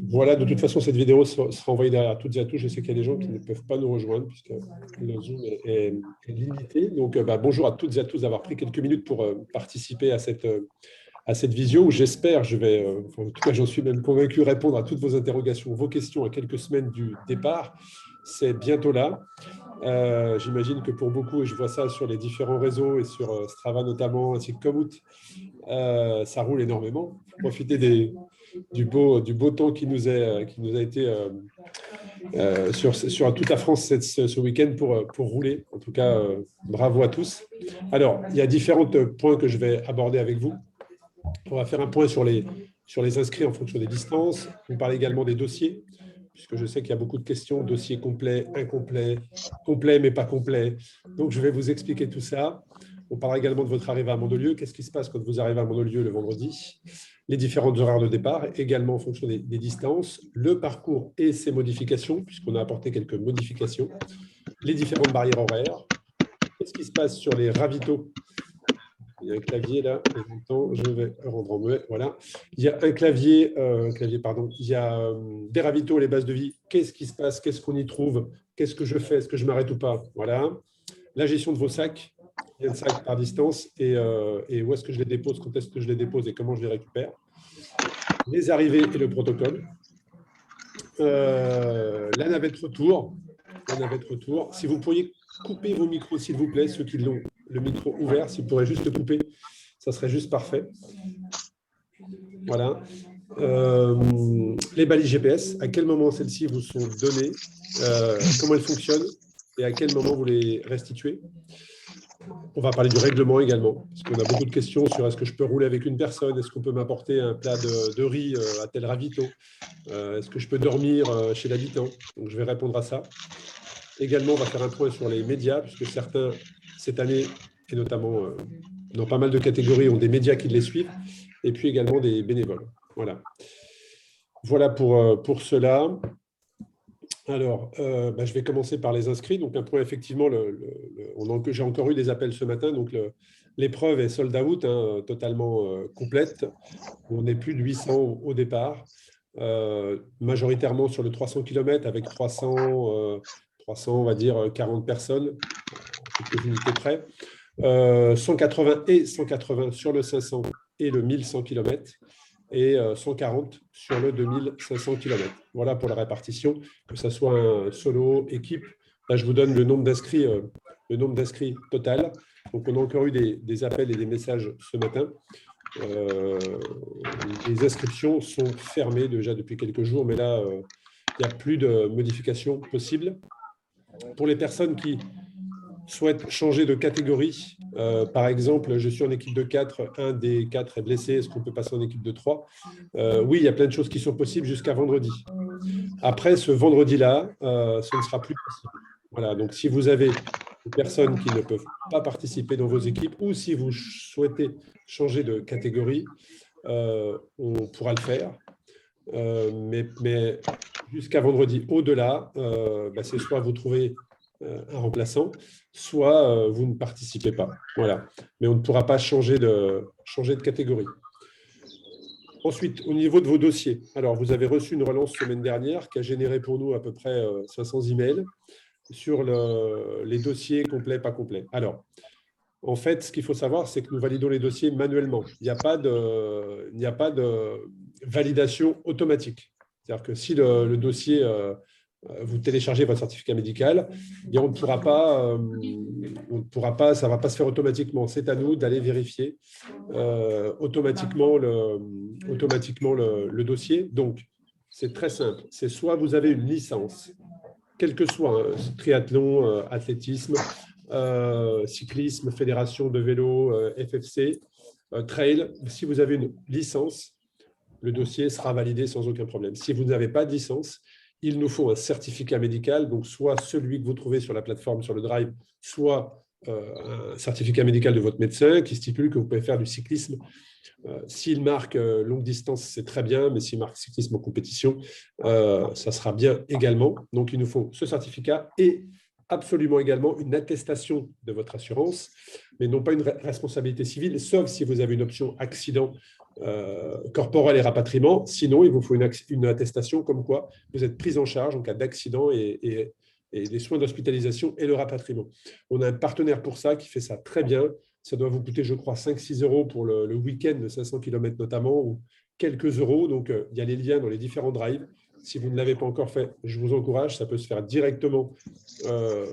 Voilà, de toute façon, cette vidéo sera envoyée à toutes et à tous. Je sais qu'il y a des gens qui ne peuvent pas nous rejoindre puisque le Zoom est limité. Donc, bonjour à toutes et à tous d'avoir pris quelques minutes pour participer à cette visio où j'espère, en tout cas, j'en suis même convaincu, répondre à toutes vos interrogations, vos questions à quelques semaines du départ. C'est bientôt là. J'imagine que pour beaucoup, et je vois ça sur les différents réseaux et sur Strava notamment, ainsi que Komoot, ça roule énormément. Profitez du beau temps qui nous a été sur toute la France ce week-end pour rouler. En tout cas, bravo à tous. Alors, il y a différents points que je vais aborder avec vous. On va faire un point sur les inscrits en fonction des distances. On parle également des dossiers, puisque je sais qu'il y a beaucoup de questions, dossiers complets, incomplets, complets mais pas complets. Donc, je vais vous expliquer tout ça. On parlera également de votre arrivée à Mandelieu. Qu'est-ce qui se passe quand vous arrivez à Mandelieu le vendredi? Les différentes horaires de départ, également en fonction des distances, le parcours et ses modifications, puisqu'on a apporté quelques modifications, les différentes barrières horaires. Qu'est-ce qui se passe sur les ravitaux? Il y a un clavier là, je vais rendre en muet. Voilà. Il y a un clavier, pardon. Il y a des ravitaux, les bases de vie. Qu'est-ce qui se passe? Qu'est-ce qu'on y trouve? Qu'est-ce que je fais? Est-ce que je m'arrête ou pas? Voilà. La gestion de vos sacs. Il y a un sac par distance et où est-ce que je les dépose, quand est-ce que je les dépose et comment je les récupère. Les arrivées et le protocole. La navette retour. Si vous pourriez couper vos micros, s'il vous plaît, ceux qui l'ont le micro ouvert, si vous pourrez juste le couper, ça serait juste parfait. Voilà. Les balises GPS, à quel moment celles-ci vous sont données, comment elles fonctionnent et à quel moment vous les restituez. On va parler du règlement également, parce qu'on a beaucoup de questions sur est-ce que je peux rouler avec une personne, est-ce qu'on peut m'apporter un plat de riz à tel ravito, est-ce que je peux dormir chez l'habitant. Donc, je vais répondre à ça. Également, on va faire un point sur les médias, puisque certains, cette année, et notamment dans pas mal de catégories, ont des médias qui les suivent, et puis également des bénévoles. Voilà pour cela. Alors, je vais commencer par les inscrits. Donc, un point, effectivement, j'ai encore eu des appels ce matin. Donc, l'épreuve est sold out, totalement complète. On est plus de 800 au départ, majoritairement sur le 300 km avec 300, on va dire 40 personnes, quelques unités près. 180 et 180 sur le 500 et le 1100 km. Et 140 sur le 2500 km. Voilà pour la répartition, que ce soit un solo, équipe. Là, je vous donne le nombre d'inscrits total. Donc, on a encore eu des appels et des messages ce matin. Les inscriptions sont fermées déjà depuis quelques jours, mais là, il n'y a plus de modifications possibles. Pour les personnes qui souhaitent changer de catégorie, par exemple, je suis en équipe de 4, un des 4 est blessé, est-ce qu'on peut passer en équipe de 3? Oui, il y a plein de choses qui sont possibles jusqu'à vendredi. Après, ce vendredi-là, ce ne sera plus possible. Voilà, donc si vous avez des personnes qui ne peuvent pas participer dans vos équipes ou si vous souhaitez changer de catégorie, on pourra le faire. Mais jusqu'à vendredi, au-delà, c'est soit vous trouvez un remplaçant, soit vous ne participez pas. Voilà. Mais on ne pourra pas changer de catégorie. Ensuite, au niveau de vos dossiers, alors vous avez reçu une relance semaine dernière qui a généré pour nous à peu près 500 emails sur les dossiers complets, pas complets. Alors, en fait, ce qu'il faut savoir, c'est que nous validons les dossiers manuellement. Il n'y a pas de validation automatique. C'est-à-dire que si le dossier, vous téléchargez votre certificat médical, et on ne pourra pas, ça ne va pas se faire automatiquement. C'est à nous d'aller vérifier automatiquement le dossier. Donc, c'est très simple. C'est soit vous avez une licence, quel que soit, triathlon, athlétisme, cyclisme, fédération de vélo, FFC, trail. Si vous avez une licence, le dossier sera validé sans aucun problème. Si vous n'avez pas de licence, il nous faut un certificat médical, donc soit celui que vous trouvez sur la plateforme, sur le Drive, soit un certificat médical de votre médecin qui stipule que vous pouvez faire du cyclisme. S'il marque longue distance, c'est très bien, mais s'il marque cyclisme en compétition, ça sera bien également. Donc, il nous faut ce certificat et absolument également une attestation de votre assurance, mais non pas une responsabilité civile, sauf si vous avez une option accident corporel et rapatriement. Sinon, il vous faut une attestation comme quoi vous êtes pris en charge en cas d'accident et des soins d'hospitalisation et le rapatriement. On a un partenaire pour ça qui fait ça très bien. Ça doit vous coûter, je crois, 5-6 euros pour le week-end de 500 km notamment, ou quelques euros. Donc, il y a les liens dans les différents drives. Si vous ne l'avez pas encore fait, je vous encourage. Ça peut se faire directement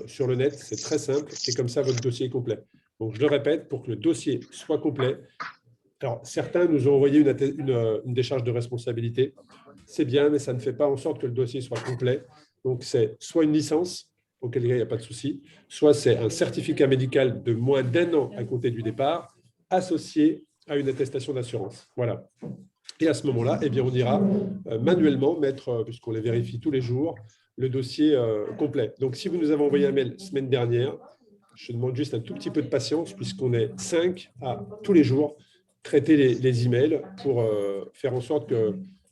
sur le net. C'est très simple. Et comme ça, votre dossier est complet. Donc, je le répète, pour que le dossier soit complet. Alors, certains nous ont envoyé une décharge de responsabilité. C'est bien, mais ça ne fait pas en sorte que le dossier soit complet. Donc, c'est soit une licence, auquel cas il n'y a pas de souci, soit c'est un certificat médical de moins d'1 an à compter du départ, associé à une attestation d'assurance. Voilà. Et à ce moment-là, eh bien, on ira manuellement mettre, puisqu'on les vérifie tous les jours, le dossier complet. Donc, si vous nous avez envoyé un mail semaine dernière, je demande juste un tout petit peu de patience, puisqu'on est 5 à tous les jours traiter les emails pour faire en sorte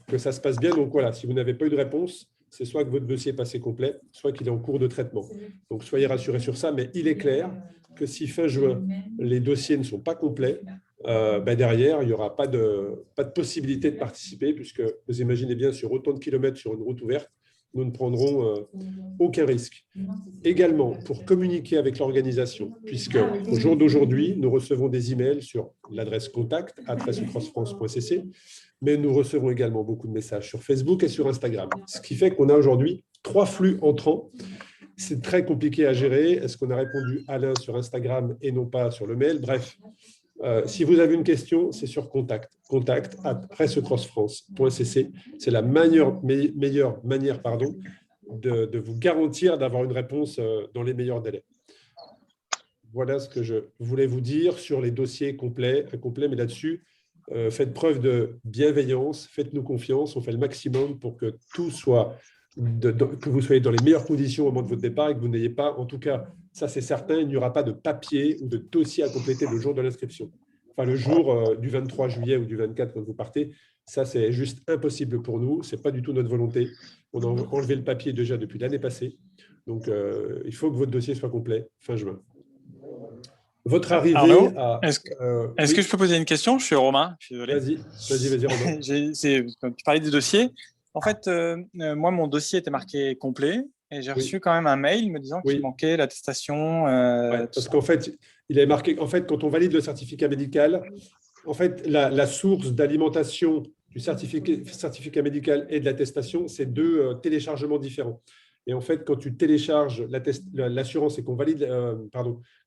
que ça se passe bien. Donc, voilà, si vous n'avez pas eu de réponse, c'est soit que votre dossier est passé complet, soit qu'il est en cours de traitement. Donc, soyez rassurés sur ça, mais il est clair que si fin juin, les dossiers ne sont pas complets, derrière, il n'y aura pas de possibilité de participer, puisque vous imaginez bien, sur autant de kilomètres sur une route ouverte, nous ne prendrons aucun risque. Également, pour communiquer avec l'organisation, puisque au jour d'aujourd'hui, nous recevons des emails sur l'adresse contact@crossfrance.cc, mais nous recevons également beaucoup de messages sur Facebook et sur Instagram. Ce qui fait qu'on a aujourd'hui 3 flux entrants. C'est très compliqué à gérer. Est-ce qu'on a répondu à l'un sur Instagram et non pas sur le mail? Bref, si vous avez une question, c'est sur contact@pressecrossfrance.cc. C'est la meilleure manière de vous garantir d'avoir une réponse dans les meilleurs délais. Voilà ce que je voulais vous dire sur les dossiers complets, incomplets, mais là-dessus, faites preuve de bienveillance, faites-nous confiance, on fait le maximum pour que tout soit, que vous soyez dans les meilleures conditions au moment de votre départ et que vous n'ayez pas, en tout cas, ça c'est certain, il n'y aura pas de papier ou de dossier à compléter le jour de l'inscription. Enfin, le jour du 23 juillet ou du 24 quand vous partez, ça c'est juste impossible pour nous, ce n'est pas du tout notre volonté. On a enlevé le papier déjà depuis l'année passée, donc il faut que votre dossier soit complet fin juin. Votre arrivée Arnaud, à… est-ce oui. que je peux poser une question? Je suis Romain, je suis désolé. Vas-y, Romain. Quand tu parlais des dossiers, en fait, moi, mon dossier était marqué complet et j'ai reçu quand même un mail me disant qu'il manquait l'attestation. Parce qu'en fait, il est marqué, en fait, quand on valide le certificat médical, en fait, la source d'alimentation du certificat médical et de l'attestation, c'est 2 téléchargements différents. Et en fait, quand tu télécharges l'assurance et qu'on valide,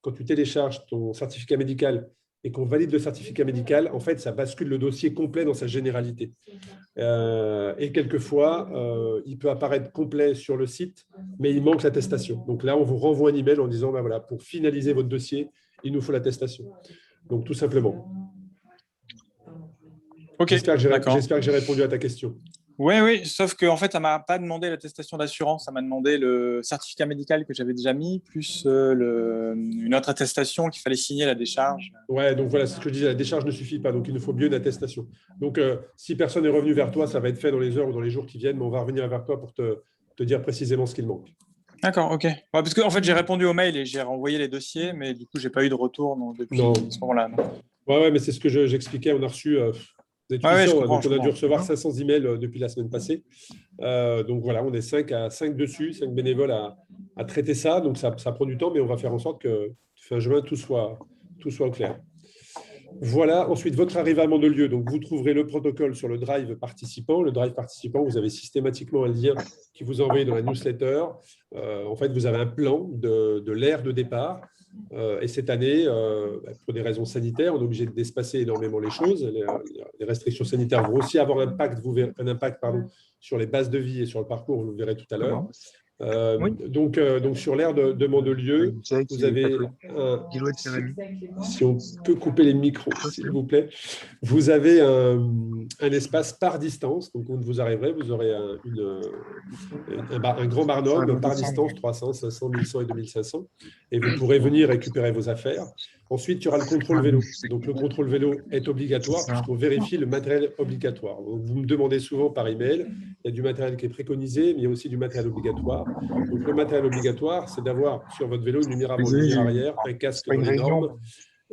quand tu télécharges ton certificat médical et qu'on valide le certificat médical, en fait, ça bascule le dossier complet dans sa généralité. Et quelquefois, il peut apparaître complet sur le site, mais il manque l'attestation. Donc là, on vous renvoie un email en disant, voilà, pour finaliser votre dossier, il nous faut l'attestation. Donc, tout simplement. Okay, j'espère que j'ai répondu à ta question. Oui, sauf qu'en fait, ça ne m'a pas demandé l'attestation d'assurance, ça m'a demandé le certificat médical que j'avais déjà mis, plus une autre attestation qu'il fallait signer la décharge. Ouais, donc voilà, c'est ce que je disais, la décharge ne suffit pas, donc il nous faut mieux une attestation. Donc, si personne n'est revenu vers toi, ça va être fait dans les heures ou dans les jours qui viennent, mais on va revenir vers toi pour te dire précisément ce qu'il manque. D'accord, ok. Ouais, parce qu'en fait, j'ai répondu au mail et j'ai renvoyé les dossiers, mais du coup, je n'ai pas eu de retour depuis ce moment-là. Ouais, mais c'est ce que j'expliquais, on a reçu… Vous êtes puissants, donc on a dû recevoir 500 emails depuis la semaine passée. Donc voilà, on est 5 dessus, 5 bénévoles à traiter ça. Donc ça prend du temps, mais on va faire en sorte que fin juin, tout soit au clair. Voilà, ensuite, votre arrivée à Mandelieu. Donc, vous trouverez le protocole sur le drive participant. Le drive participant, vous avez systématiquement un lien qui vous est envoyé dans la newsletter. En fait, vous avez un plan de l'aire de départ. Et cette année, pour des raisons sanitaires, on est obligé d'espacer énormément les choses. Les restrictions sanitaires vont aussi avoir un impact sur les bases de vie et sur le parcours, vous le verrez tout à l'heure. Donc, sur l'aire de Mandelieu, vous avez si on peut couper les micros, s'il vous plaît, vous avez un espace par distance. Donc, quand vous arriverez, vous aurez un grand barnum par distance, 300, 500, 1100 et 2500. Et vous pourrez venir récupérer vos affaires. Ensuite, il y aura le contrôle vélo. Donc, le contrôle vélo est obligatoire puisqu'on vérifie le matériel obligatoire. Donc, vous me demandez souvent par email, il y a du matériel qui est préconisé, mais il y a aussi du matériel obligatoire. Donc, le matériel obligatoire, c'est d'avoir sur votre vélo une lumière avant, une lumière arrière, un casque dans les normes.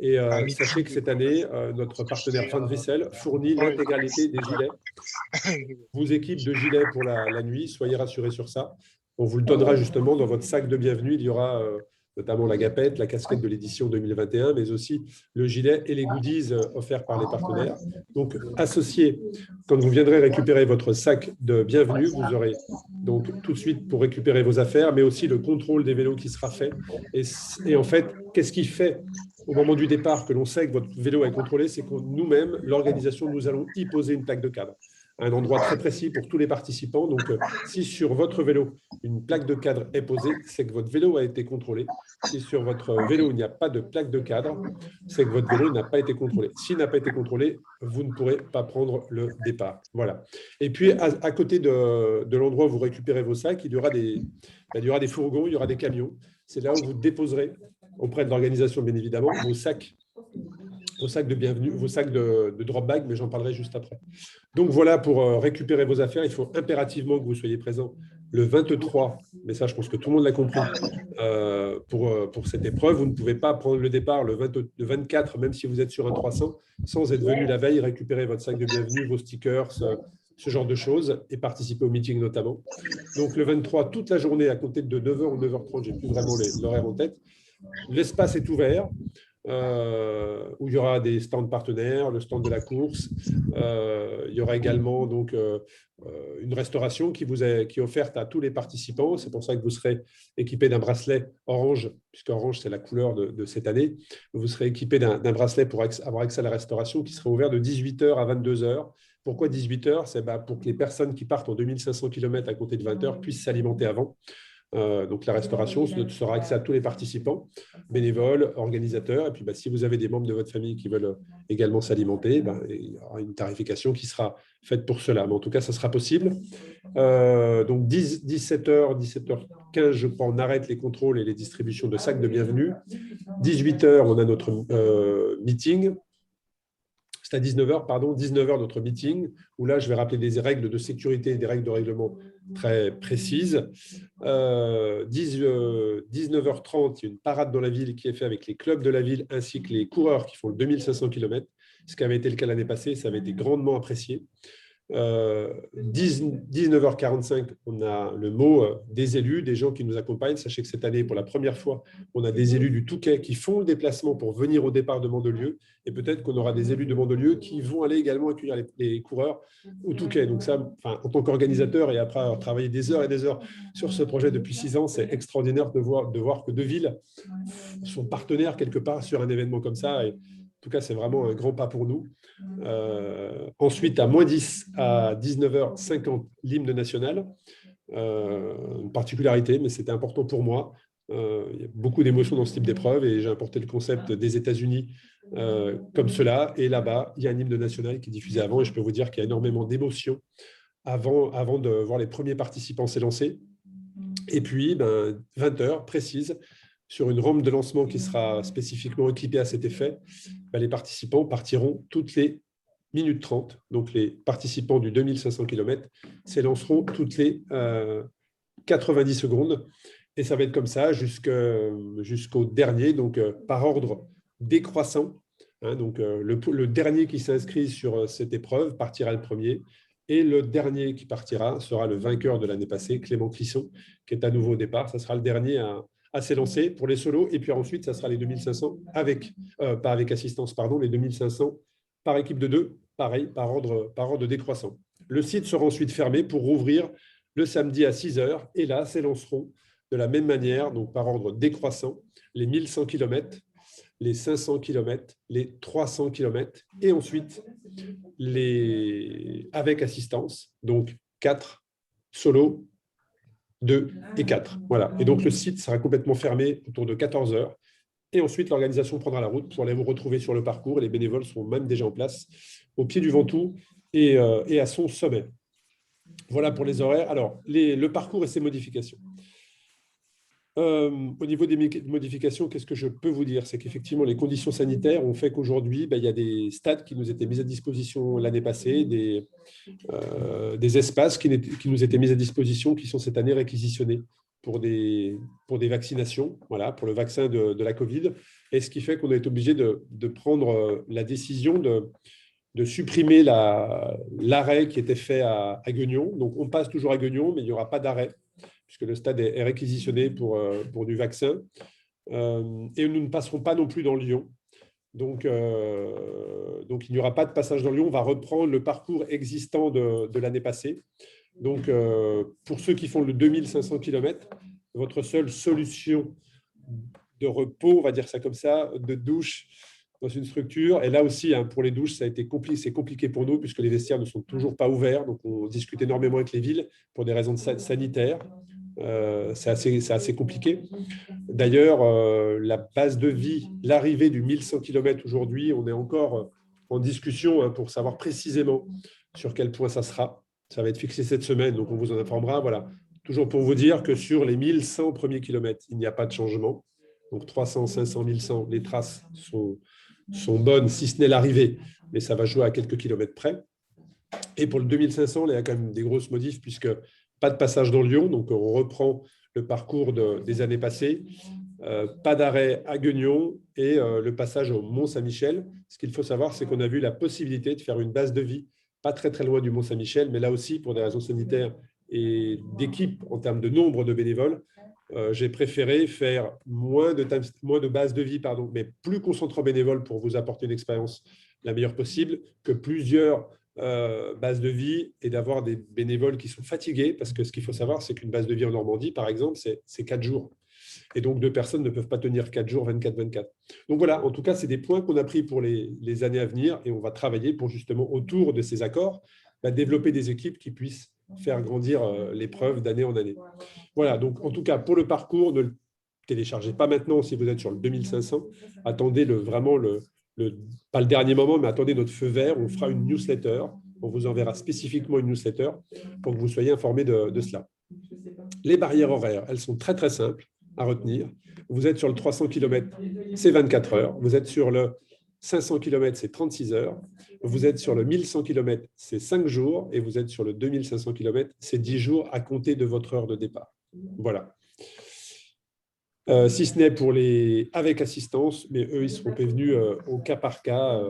Et sachez que cette année, notre partenaire Van Vissel fournit l'intégralité des gilets, vous équipe de gilets pour la nuit, soyez rassurés sur ça. On vous le donnera justement dans votre sac de bienvenue. Il y aura notamment la gapette, la casquette de l'édition 2021, mais aussi le gilet et les goodies offerts par les partenaires. Donc, associés, quand vous viendrez récupérer votre sac de bienvenue, vous aurez donc tout de suite pour récupérer vos affaires, mais aussi le contrôle des vélos qui sera fait. Et en fait, qu'est-ce qui fait au moment du départ que l'on sait que votre vélo est contrôlé, c'est que nous-mêmes, l'organisation, nous allons y poser une plaque de cadre, à un endroit très précis pour tous les participants. Donc, si sur votre vélo, une plaque de cadre est posée, c'est que votre vélo a été contrôlé. Si sur votre vélo, il n'y a pas de plaque de cadre, c'est que votre vélo n'a pas été contrôlé. S'il n'a pas été contrôlé, vous ne pourrez pas prendre le départ. Voilà. Et puis, à côté de l'endroit où vous récupérez vos sacs, il y aura des fourgons, il y aura des camions. C'est là où vous déposerez auprès de l'organisation, bien évidemment, vos sacs de bienvenue, vos sacs de drop bag, mais j'en parlerai juste après. Donc voilà, pour récupérer vos affaires, il faut impérativement que vous soyez présent le 23, mais ça je pense que tout le monde l'a compris, pour cette épreuve. Vous ne pouvez pas prendre le départ le 24, même si vous êtes sur un 300, sans être venu la veille récupérer votre sac de bienvenue, vos stickers, ce genre de choses, et participer au meeting notamment. Donc le 23, toute la journée, à compter de 9h ou 9h30, je n'ai plus vraiment l'horaire en tête, l'espace est ouvert, où il y aura des stands partenaires, le stand de la course. Il y aura également donc, une restauration qui est offerte à tous les participants. C'est pour ça que vous serez équipé d'un bracelet orange, puisque orange, c'est la couleur de cette année. Vous serez équipé d'un bracelet pour avoir accès à la restauration qui sera ouvert de 18h à 22h. Pourquoi 18h? C'est pour que les personnes qui partent en 2500 km à compter de 20h puissent s'alimenter avant. Donc, la restauration sera accès à tous les participants, bénévoles, organisateurs. Et puis, si vous avez des membres de votre famille qui veulent également s'alimenter, il y aura une tarification qui sera faite pour cela. Mais en tout cas, ça sera possible. Donc, 17h, 17h15, je crois, on arrête les contrôles et les distributions de sacs de bienvenue. 18h, on a notre meeting. C'est à 19h, pardon, 19h notre meeting, où là, je vais rappeler des règles de sécurité et des règles de règlement très précises. 19h30, il y a une parade dans la ville qui est faite avec les clubs de la ville ainsi que les coureurs qui font le 2500 km, ce qui avait été le cas l'année passée, ça avait été grandement apprécié. 19h45, on a le mot des élus, des gens qui nous accompagnent. Sachez que cette année, pour la première fois, on a des élus du Touquet qui font le déplacement pour venir au départ de Mandelieu. Et peut-être qu'on aura des élus de Mandelieu qui vont aller également accueillir les coureurs au Touquet. Donc ça, en tant qu'organisateur et après avoir travaillé des heures et des heures sur ce projet depuis 6 ans, c'est extraordinaire de voir que deux villes sont partenaires quelque part sur un événement comme ça. Et, en tout cas, c'est vraiment un grand pas pour nous. Ensuite, à -10 à 19h50, l'hymne national. Une particularité, mais c'était important pour moi. Il y a beaucoup d'émotions dans ce type d'épreuve et j'ai importé le concept des États-Unis comme cela. Et là-bas, il y a un hymne national qui est diffusé avant et je peux vous dire qu'il y a énormément d'émotions avant de voir les premiers participants s'élancer. Et puis, 20h précise, sur une rampe de lancement qui sera spécifiquement équipée à cet effet, les participants partiront toutes les minutes 30. Donc, les participants du 2500 km s'élanceront toutes les 90 secondes. Et ça va être comme ça jusqu'au dernier, donc par ordre décroissant. Donc, le dernier qui s'inscrit sur cette épreuve partira le premier. Et le dernier qui partira sera le vainqueur de l'année passée, Clément Clisson, qui est à nouveau au départ. Ça sera le dernier à s'élancer pour les solos. Et puis ensuite, ça sera les 2500 pas avec assistance, pardon, les 2500 par équipe de 2, pareil, par ordre décroissant. Le site sera ensuite fermé pour rouvrir le samedi à 6h. Et là, s'élanceront de la même manière, donc par ordre décroissant, les 1100 km, les 500 km, les 300 km et ensuite avec assistance, donc 4 solos, 2 et 4. Voilà. Et donc, le site sera complètement fermé autour de 14h. Et ensuite, l'organisation prendra la route pour aller vous retrouver sur le parcours. Et les bénévoles seront même déjà en place au pied du Ventoux et à son sommet. Voilà pour les horaires. Alors, le parcours et ses modifications. Au niveau des modifications, qu'est-ce que je peux vous dire? C'est qu'effectivement, les conditions sanitaires ont fait qu'aujourd'hui, il y a des stades qui nous étaient mis à disposition l'année passée, des espaces qui nous étaient mis à disposition, qui sont cette année réquisitionnés pour des vaccinations, voilà, pour le vaccin de la Covid. Et ce qui fait qu'on est obligé de prendre la décision de supprimer l'arrêt qui était fait à Gueugnon. Donc, on passe toujours à Gueugnon, mais il n'y aura pas d'arrêt, puisque le stade est réquisitionné pour du vaccin. Et nous ne passerons pas non plus dans Lyon. Donc il n'y aura pas de passage dans Lyon. On va reprendre le parcours existant de l'année passée. Donc, pour ceux qui font le 2500 km, votre seule solution de repos, on va dire ça comme ça, de douche dans une structure. Et là aussi, pour les douches, c'est compliqué pour nous puisque les vestiaires ne sont toujours pas ouverts. Donc, on discute énormément avec les villes pour des raisons sanitaires. C'est assez compliqué. D'ailleurs, la base de vie, l'arrivée du 1100 km aujourd'hui, on est encore en discussion pour savoir précisément sur quel point ça sera. Ça va être fixé cette semaine, donc on vous en informera. Voilà. Toujours pour vous dire que sur les 1100 premiers kilomètres, il n'y a pas de changement. Donc 300, 500, 1100, les traces sont bonnes, si ce n'est l'arrivée, mais ça va jouer à quelques kilomètres près. Et pour le 2500, il y a quand même des grosses modifs, puisque pas de passage dans Lyon, donc on reprend le parcours des années passées, pas d'arrêt à Gueugnon et le passage au Mont-Saint-Michel. Ce qu'il faut savoir, c'est qu'on a vu la possibilité de faire une base de vie, pas très très loin du Mont-Saint-Michel, mais là aussi, pour des raisons sanitaires et d'équipe en termes de nombre de bénévoles, j'ai préféré faire moins de bases de vie, mais plus concentrant bénévoles pour vous apporter une expérience la meilleure possible, que plusieurs bases de vie et d'avoir des bénévoles qui sont fatigués, parce que ce qu'il faut savoir, c'est qu'une base de vie en Normandie, par exemple, c'est 4 jours. Et donc, 2 personnes ne peuvent pas tenir 4 jours, 24-24. Donc voilà, en tout cas, c'est des points qu'on a pris pour les années à venir et on va travailler pour justement, autour de ces accords, développer des équipes qui puissent faire grandir l'épreuve d'année en année. Voilà, donc en tout cas, pour le parcours, ne le téléchargez pas maintenant si vous êtes sur le 2500. Attendez pas le dernier moment, mais attendez notre feu vert. On fera une newsletter. On vous enverra spécifiquement une newsletter pour que vous soyez informés de cela. Les barrières horaires, elles sont très, très simples à retenir. Vous êtes sur le 300 km, c'est 24 heures. Vous êtes sur le 500 km, c'est 36 heures. Vous êtes sur le 1100 km, c'est 5 jours. Et vous êtes sur le 2500 km, c'est 10 jours à compter de votre heure de départ. Voilà. Si ce n'est pour les avec assistance, mais eux, ils seront prévenus au cas par cas,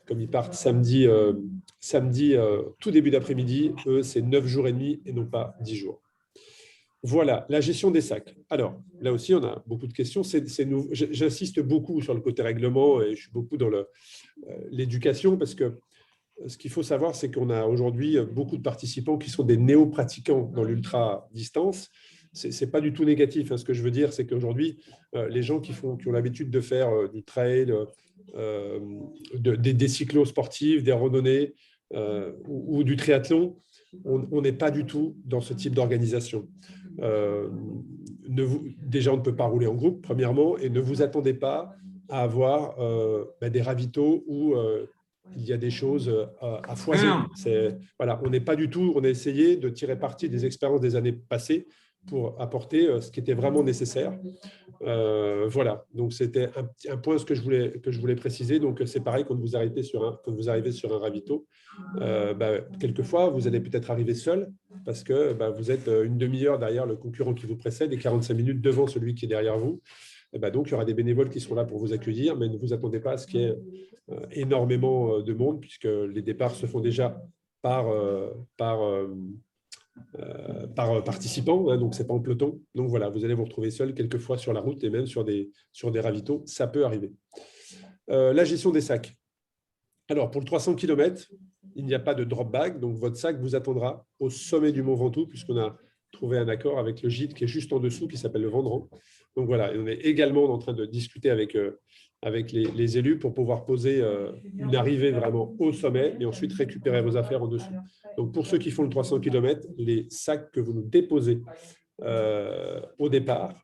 comme ils partent samedi tout début d'après-midi. Eux, c'est 9 jours et demi et non pas 10 jours. Voilà, la gestion des sacs. Alors, là aussi, on a beaucoup de questions. J'insiste beaucoup sur le côté règlement et je suis beaucoup dans l'éducation parce que ce qu'il faut savoir, c'est qu'on a aujourd'hui beaucoup de participants qui sont des néo-pratiquants dans l'ultra-distance. Ce n'est pas du tout négatif. Ce que je veux dire, c'est qu'aujourd'hui, les gens qui ont l'habitude de faire du trail, des cyclos sportifs, des randonnées ou du triathlon, on n'est pas du tout dans ce type d'organisation. Déjà, on ne peut pas rouler en groupe, premièrement, et ne vous attendez pas à avoir des ravitaux où il y a des choses à foison. Voilà, on n'est pas du tout, on a essayé de tirer parti des expériences des années passées pour apporter ce qui était vraiment nécessaire. Voilà, donc c'était un point que je voulais préciser. Donc c'est pareil quand vous arrivez sur un ravito. Quelquefois, vous allez peut-être arriver seul parce que vous êtes une demi-heure derrière le concurrent qui vous précède et 45 minutes devant celui qui est derrière vous. Donc, il y aura des bénévoles qui seront là pour vous accueillir, mais ne vous attendez pas à ce qu'il y ait énormément de monde puisque les départs se font déjà par participants, donc ce n'est pas en peloton. Donc voilà, vous allez vous retrouver seul quelquefois sur la route et même sur des ravitaux, ça peut arriver. La gestion des sacs. Alors, pour le 300 km, il n'y a pas de drop bag, donc votre sac vous attendra au sommet du Mont Ventoux, puisqu'on a trouvé un accord avec le gîte qui est juste en dessous, qui s'appelle le Vendran. Donc voilà, et on est également en train de discuter avec les élus pour pouvoir poser une arrivée vraiment au sommet et ensuite récupérer vos affaires en dessous. Donc pour ceux qui font le 300 km, les sacs que vous nous déposez au départ,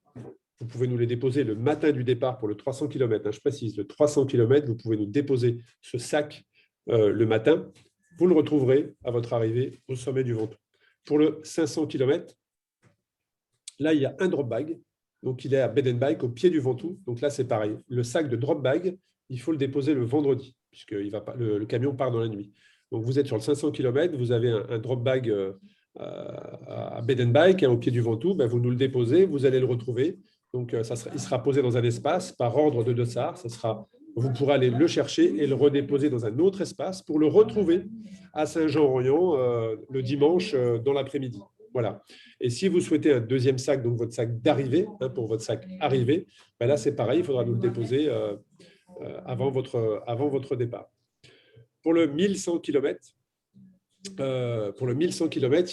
vous pouvez nous les déposer le matin du départ pour le 300 km. Je précise, le 300 km, vous pouvez nous déposer ce sac le matin vous le retrouverez à votre arrivée au sommet du Ventoux. Pour le 500 km, là, il y a un drop bag. Donc, il est à Bedenbijk, au pied du Ventoux. Donc là, c'est pareil. Le sac de drop bag, il faut le déposer le vendredi, puisque le camion part dans la nuit. Donc, vous êtes sur le 500 km, vous avez un drop bag à Bedenbijk, au pied du Ventoux. Ben, vous nous le déposez, vous allez le retrouver. Donc, il sera posé dans un espace par ordre de dossard. Vous pourrez aller le chercher et le redéposer dans un autre espace pour le retrouver à Saint-Jean-Royan le dimanche dans l'après-midi. Voilà. Et si vous souhaitez un deuxième sac, donc votre sac d'arrivée, pour votre sac arrivée, ben là, c'est pareil, il faudra nous le déposer avant votre départ. Pour le 1100 km,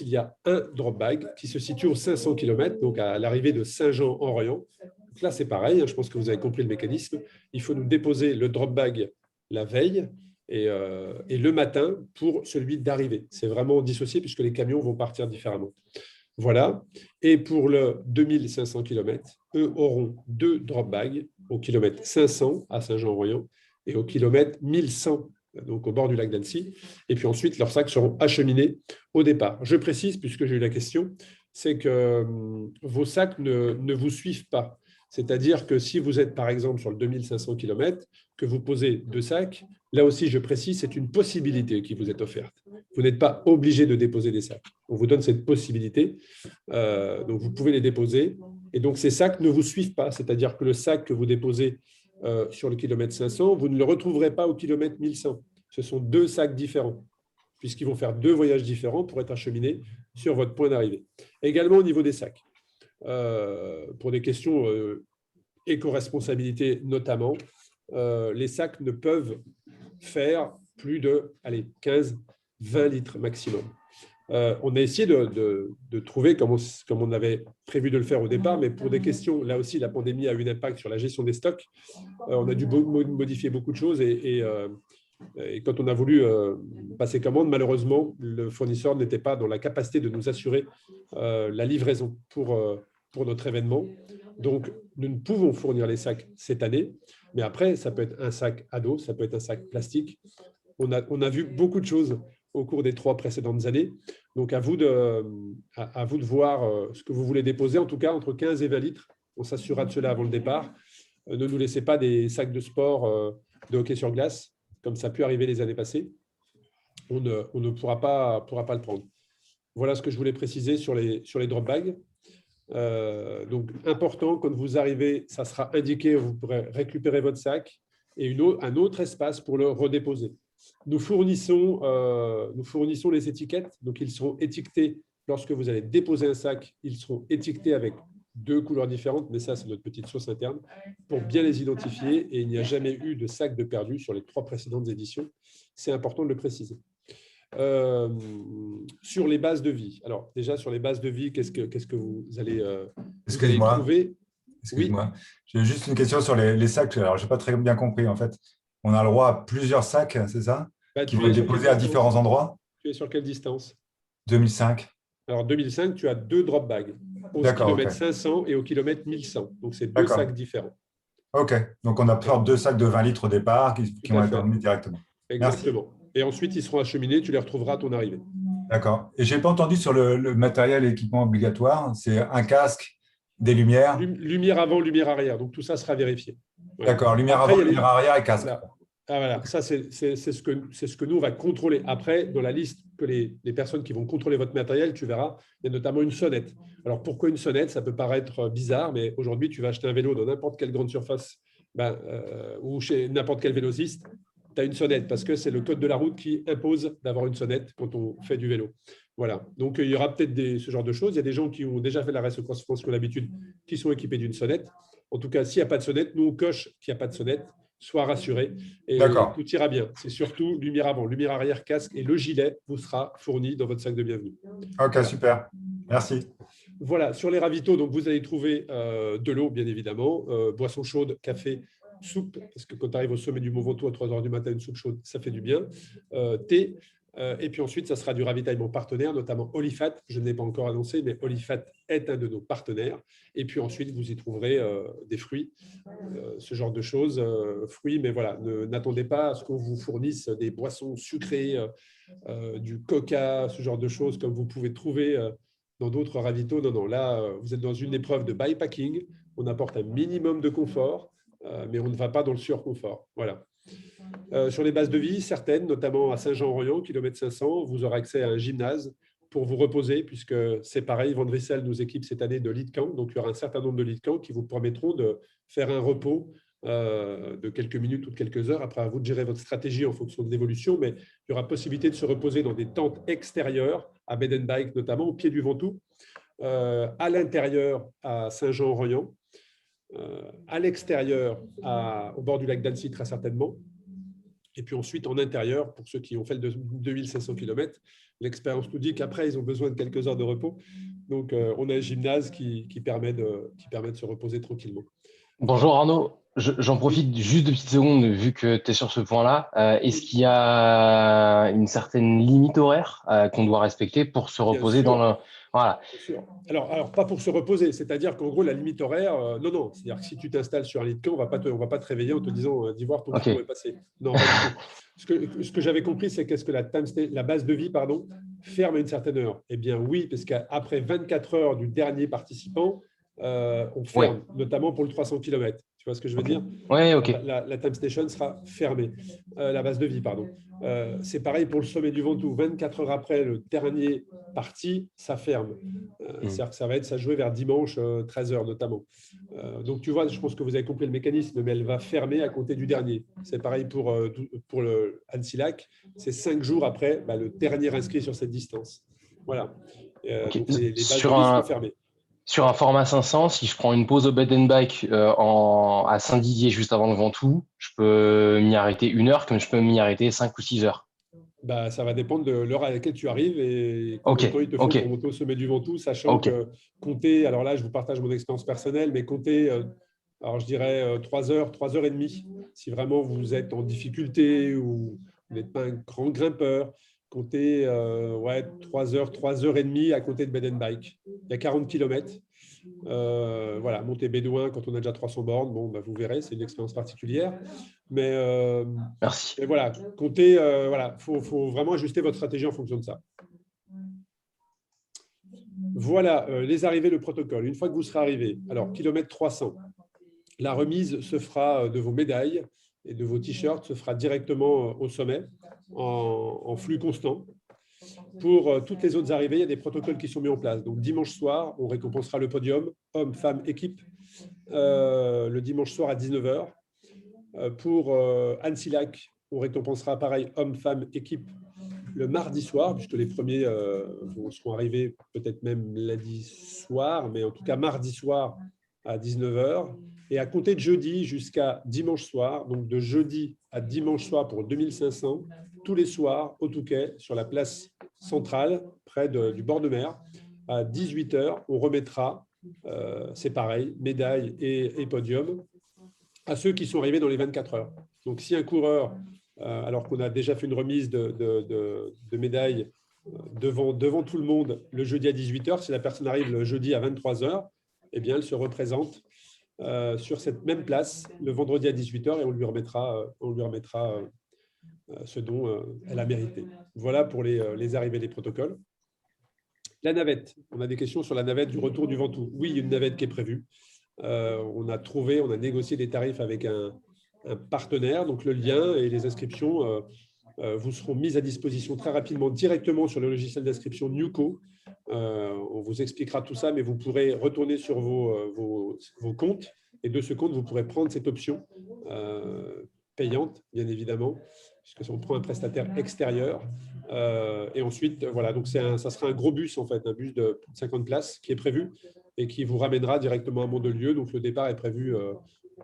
il y a un drop bag qui se situe aux 500 km, donc à l'arrivée de Saint-Jean-en-Royan. Donc là, c'est pareil, je pense que vous avez compris le mécanisme. Il faut nous déposer le drop bag la veille et le matin pour celui d'arrivée. C'est vraiment dissocié puisque les camions vont partir différemment. Voilà. Et pour le 2500 km, eux auront 2 drop bags au kilomètre 500 à Saint-Jean-en-Royan et au kilomètre 1100, donc au bord du lac d'Annecy. Et puis ensuite, leurs sacs seront acheminés au départ. Je précise, puisque j'ai eu la question, c'est que vos sacs ne vous suivent pas. C'est-à-dire que si vous êtes, par exemple, sur le 2500 km, que vous posez 2 sacs, là aussi, je précise, c'est une possibilité qui vous est offerte. Vous n'êtes pas obligé de déposer des sacs. On vous donne cette possibilité. Donc, vous pouvez les déposer. Et donc, ces sacs ne vous suivent pas. C'est-à-dire que le sac que vous déposez sur le kilomètre 500, vous ne le retrouverez pas au kilomètre 1100. Ce sont 2 sacs différents, puisqu'ils vont faire 2 voyages différents pour être acheminés sur votre point d'arrivée. Également au niveau des sacs. Pour des questions éco-responsabilité notamment, les sacs ne peuvent faire plus de 15-20 litres maximum. On a essayé de trouver comme on avait prévu de le faire au départ, mais pour des questions, là aussi, la pandémie a eu un impact sur la gestion des stocks. On a dû modifier beaucoup de choses et quand on a voulu passer commande, malheureusement, le fournisseur n'était pas dans la capacité de nous assurer la livraison pour notre événement. Donc, nous ne pouvons fournir les sacs cette année, mais après, ça peut être un sac à dos, ça peut être un sac plastique. On a vu beaucoup de choses au cours des 3 précédentes années. Donc, à vous de voir ce que vous voulez déposer, en tout cas entre 15 et 20 litres. On s'assurera de cela avant le départ. Ne nous laissez pas des sacs de sport de hockey sur glace, comme ça a pu arriver les années passées. On ne pourra pas le prendre. Voilà ce que je voulais préciser sur les drop bags. Donc, important, quand vous arrivez, ça sera indiqué, vous pourrez récupérer votre sac et un autre espace pour le redéposer. Nous fournissons les étiquettes, donc ils seront étiquetés lorsque vous allez déposer un sac, ils seront étiquetés avec 2 couleurs différentes, mais ça, c'est notre petite sauce interne, pour bien les identifier, et il n'y a jamais eu de sac de perdu sur les 3 précédentes éditions. C'est important de le préciser. Sur les bases de vie. Alors, déjà, sur les bases de vie, qu'est-ce que vous allez trouver? Excuse-moi. Oui. J'ai juste une question sur les sacs. Alors, je n'ai pas très bien compris, en fait. On a le droit à plusieurs sacs, c'est ça? Qui vont être déposés à différents endroits? Tu es sur quelle distance? 2005. Alors, 2005, tu as 2 drop bags au kilomètre 500 et au kilomètre 1100. Donc, c'est 2 sacs différents. OK. Donc, on a peur 2 sacs de 20 litres au départ qui vont être mis directement. Exactement. Merci. Et ensuite, ils seront acheminés, tu les retrouveras à ton arrivée. D'accord. Et je n'ai pas entendu sur le matériel et équipement obligatoire. C'est un casque, des lumières. Lumière avant, lumière arrière. Donc, tout ça sera vérifié. Voilà. D'accord. Lumière avant, lumière arrière et casque. Voilà. Ça, c'est ce que nous, on va contrôler. Après, dans la liste que les personnes qui vont contrôler votre matériel, tu verras, il y a notamment une sonnette. Alors, pourquoi une sonnette? Ça peut paraître bizarre, mais aujourd'hui, tu vas acheter un vélo dans n'importe quelle grande surface ou chez n'importe quel vélociste. Tu as une sonnette parce que c'est le code de la route qui impose d'avoir une sonnette quand on fait du vélo. Voilà. Donc, il y aura peut-être ce genre de choses. Il y a des gens qui ont déjà fait la race cross France qui ont l'habitude, qui sont équipés d'une sonnette. En tout cas, s'il n'y a pas de sonnette, nous, on coche qu'il n'y a pas de sonnette. Sois rassuré et tout ira bien. C'est surtout lumière avant, lumière arrière, casque et le gilet vous sera fourni dans votre sac de bienvenue. OK, voilà. Super. Merci. Voilà. Sur les ravitaux, donc, vous allez trouver de l'eau, bien évidemment, boissons chaudes, café, soupe, parce que quand tu arrives au sommet du Mont Ventoux à 3 h du matin, une soupe chaude, ça fait du bien, thé, Et puis ensuite, ça sera du ravitaillement partenaire, notamment Olifat. Je ne l'ai pas encore annoncé, mais Olifat est un de nos partenaires. Et puis ensuite, vous y trouverez des fruits, ce genre de choses, fruits. Mais voilà, n'attendez pas à ce qu'on vous fournisse des boissons sucrées, du coca, ce genre de choses, comme vous pouvez trouver dans d'autres ravitaux. Non, non, là, vous êtes dans une épreuve de bikepacking. On apporte un minimum de confort, mais on ne va pas dans le surconfort. Voilà. Sur les bases de vie, certaines, notamment à Saint-Jean-Royan, kilomètre 500, vous aurez accès à un gymnase pour vous reposer, puisque c'est pareil, Van Drissel nous équipe cette année de lead camp, donc il y aura un certain nombre de lead camp qui vous permettront de faire un repos de quelques minutes ou de quelques heures. Après, à vous de gérer votre stratégie en fonction de l'évolution, mais il y aura possibilité de se reposer dans des tentes extérieures, à Bed and Bike notamment, au pied du Ventoux, à l'intérieur à Saint-Jean-Royan, à l'extérieur au bord du lac d'Annecy très certainement, et puis ensuite en intérieur, pour ceux qui ont fait le 2500 km, l'expérience nous dit qu'après, ils ont besoin de quelques heures de repos. Donc, on a un gymnase qui permet de se reposer tranquillement. Bonjour Arnaud, j'en profite juste de petites secondes vu que tu es sur ce point-là. Est-ce qu'il y a une certaine limite horaire qu'on doit respecter pour se reposer dans le… Voilà. Bien sûr. Alors, pas pour se reposer, c'est-à-dire qu'en gros, la limite horaire, non. C'est-à-dire que si tu t'installes sur un lit de camp, on ne va pas te réveiller en te disant d'Ivoire, ton temps est passé. Non, pas du tout. Ce que j'avais compris, c'est qu'est-ce que la base de vie ferme à une certaine heure. Eh bien, oui, parce qu'après 24 heures du dernier participant, on ferme, notamment pour le 300 km. Tu vois ce que je veux dire? Oui, ok. La time station sera fermée, la base de vie, pardon. C'est pareil pour le sommet du Ventoux. 24 heures après le dernier parti, ça ferme. C'est-à-dire que ça jouer vers dimanche, 13 heures notamment. Donc, tu vois, je pense que vous avez compris le mécanisme, mais elle va fermer à compter du dernier. C'est pareil pour le Annecy-Lac. C'est 5 jours après le dernier inscrit sur cette distance. Voilà. Donc, les bases de vie seront fermées. Sur un format 500, si je prends une pause au Bed and Bike à Saint-Didier juste avant le Ventoux, je peux m'y arrêter 1 heure comme je peux m'y arrêter 5 ou 6 heures. Ça va dépendre de l'heure à laquelle tu arrives et combien de temps il te faut pour monter au sommet du Ventoux, sachant que compter, alors là je vous partage mon expérience personnelle, mais compter, alors je dirais 3 heures et demie, si vraiment vous êtes en difficulté ou vous n'êtes pas un grand grimpeur, comptez 3 heures et demie à compter de Bed and Bike. Il y a 40 km. Voilà, monter bédouin quand on a déjà 300 bornes, vous verrez, c'est une expérience particulière. Mais, merci. Mais voilà, comptez, faut vraiment ajuster votre stratégie en fonction de ça. Voilà, les arrivées, le protocole. Une fois que vous serez arrivé, alors kilomètre 300, la remise se fera de vos médailles et de vos t-shirts, se fera directement au sommet en flux constant. Pour toutes les autres arrivées, il y a des protocoles qui sont mis en place. Donc, dimanche soir, on récompensera le podium, hommes, femmes, équipe, le dimanche soir à 19 h. Pour Annecy-Lac, on récompensera pareil, hommes, femmes, équipe, le mardi soir, puisque les premiers seront arrivés peut-être même lundi soir, mais en tout cas mardi soir à 19 h. Et à compter de jeudi jusqu'à dimanche soir, donc de jeudi à dimanche soir pour 2500, tous les soirs au Touquet, sur la place centrale, près du bord de mer, à 18 h, on remettra, c'est pareil, médaille et podium, à ceux qui sont arrivés dans les 24 heures. Donc, si un coureur, alors qu'on a déjà fait une remise de médailles devant tout le monde le jeudi à 18 h, si la personne arrive le jeudi à 23 h, eh bien, elle se représente sur cette même place le vendredi à 18 h et on lui remettra ce dont elle a mérité. Voilà pour les arrivées des protocoles. La navette, on a des questions sur la navette du retour du Ventoux. Oui, il y a une navette qui est prévue. On a négocié des tarifs avec un partenaire, donc le lien et les inscriptions vous seront mises à disposition très rapidement directement sur le logiciel d'inscription Newco. On vous expliquera tout ça, mais vous pourrez retourner sur vos comptes et de ce compte, vous pourrez prendre cette option payante, bien évidemment, puisque on prend un prestataire extérieur. Et ensuite, voilà, donc ça sera un gros bus, en fait, un bus de 50 places qui est prévu et qui vous ramènera directement à Mandelieu. Donc, le départ est prévu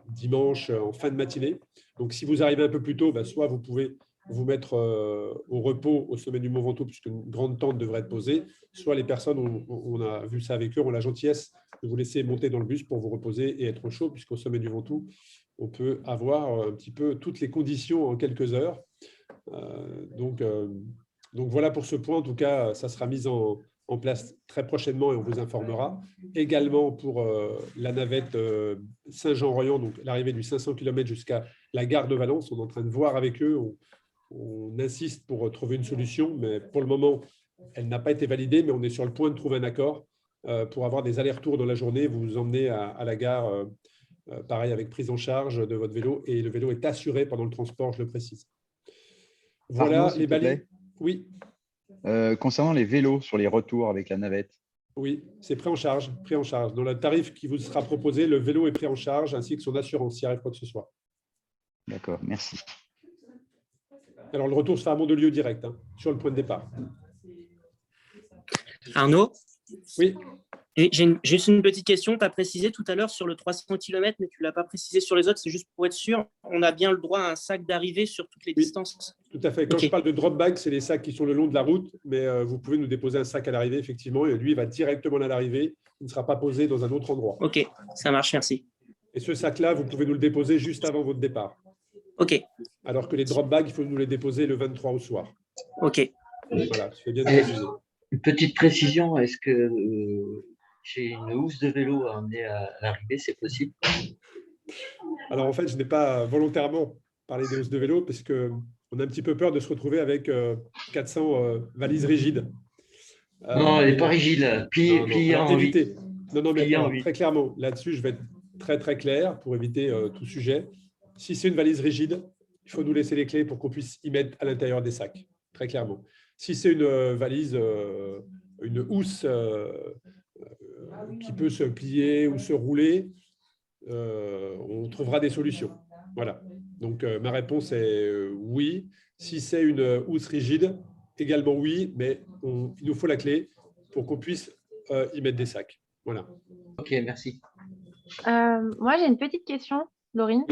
dimanche en fin de matinée. Donc, si vous arrivez un peu plus tôt, soit vous pouvez vous mettre au repos au sommet du Mont Ventoux, puisqu'une grande tente devrait être posée, soit les personnes, on a vu ça avec eux, ont la gentillesse de vous laisser monter dans le bus pour vous reposer et être chaud, puisqu'au sommet du Ventoux, on peut avoir un petit peu toutes les conditions en quelques heures. Donc, Donc voilà pour ce point. En tout cas, ça sera mis en place très prochainement et on vous informera. Également pour la navette Saint-Jean-Royan, donc l'arrivée du 500 km jusqu'à la gare de Valence. On est en train de voir avec eux. On insiste pour trouver une solution, mais pour le moment, elle n'a pas été validée, mais on est sur le point de trouver un accord pour avoir des allers-retours dans la journée. Vous vous emmenez à la gare, pareil, avec prise en charge de votre vélo, et le vélo est assuré pendant le transport, je le précise. Voilà Arnaud, les balises. Oui. Concernant les vélos sur les retours avec la navette. Oui, c'est pris en charge. Dans le tarif qui vous sera proposé, le vélo est pris en charge, ainsi que son assurance, s'il arrive quoi que ce soit. D'accord, merci. Alors, le retour se fait à Mandelieu direct, sur le point de départ. Arnaud? Oui. J'ai juste une petite question. Tu as précisé tout à l'heure sur le 300 km, mais tu ne l'as pas précisé sur les autres. C'est juste pour être sûr. On a bien le droit à un sac d'arrivée sur toutes les distances. Tout à fait. Quand je parle de drop bag, c'est les sacs qui sont le long de la route, mais vous pouvez nous déposer un sac à l'arrivée, effectivement, et lui, il va directement à l'arrivée. Il ne sera pas posé dans un autre endroit. OK, ça marche, merci. Et ce sac-là, vous pouvez nous le déposer juste avant votre départ. OK. Alors que les drop bags, il faut nous les déposer le 23 au soir. OK. Voilà, je fais bien de préciser. Une petite précision, est-ce que j'ai une housse de vélo à emmener à l'arrivée, c'est possible? Alors en fait, je n'ai pas volontairement parlé des housses de vélo parce qu'on a un petit peu peur de se retrouver avec 400 valises rigides. Non, elle n'est pas rigide, pliée en éviter. Non, mais alors, 8. très clairement, là-dessus, je vais être très très clair pour éviter tout sujet. Si c'est une valise rigide, il faut nous laisser les clés pour qu'on puisse y mettre à l'intérieur des sacs, très clairement. Si c'est une valise, une housse qui peut se plier ou se rouler, on trouvera des solutions. Voilà. Donc, ma réponse est oui. Si c'est une housse rigide, également oui, mais il nous faut la clé pour qu'on puisse y mettre des sacs. Voilà. Ok, merci. Moi, j'ai une petite question, Laurine.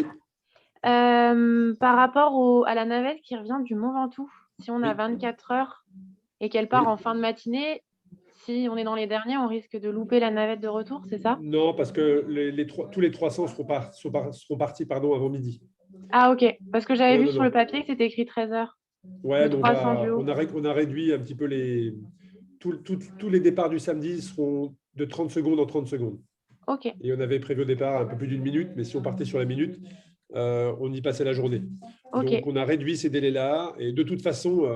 Par rapport à la navette qui revient du Mont Ventoux, si on a 24 heures et qu'elle part en fin de matinée, si on est dans les derniers, on risque de louper la navette de retour, c'est ça? Non, parce que tous les 300 seront partis avant midi. Ah, ok. Parce que j'avais vu sur le papier que c'était écrit 13 heures. Ouais, on a réduit un petit peu tous les départs du samedi seront de 30 secondes en 30 secondes. Ok. Et on avait prévu au départ un peu plus d'une minute, mais si on partait sur la minute, on y passait la journée. Okay. Donc, on a réduit ces délais-là. Et de toute façon,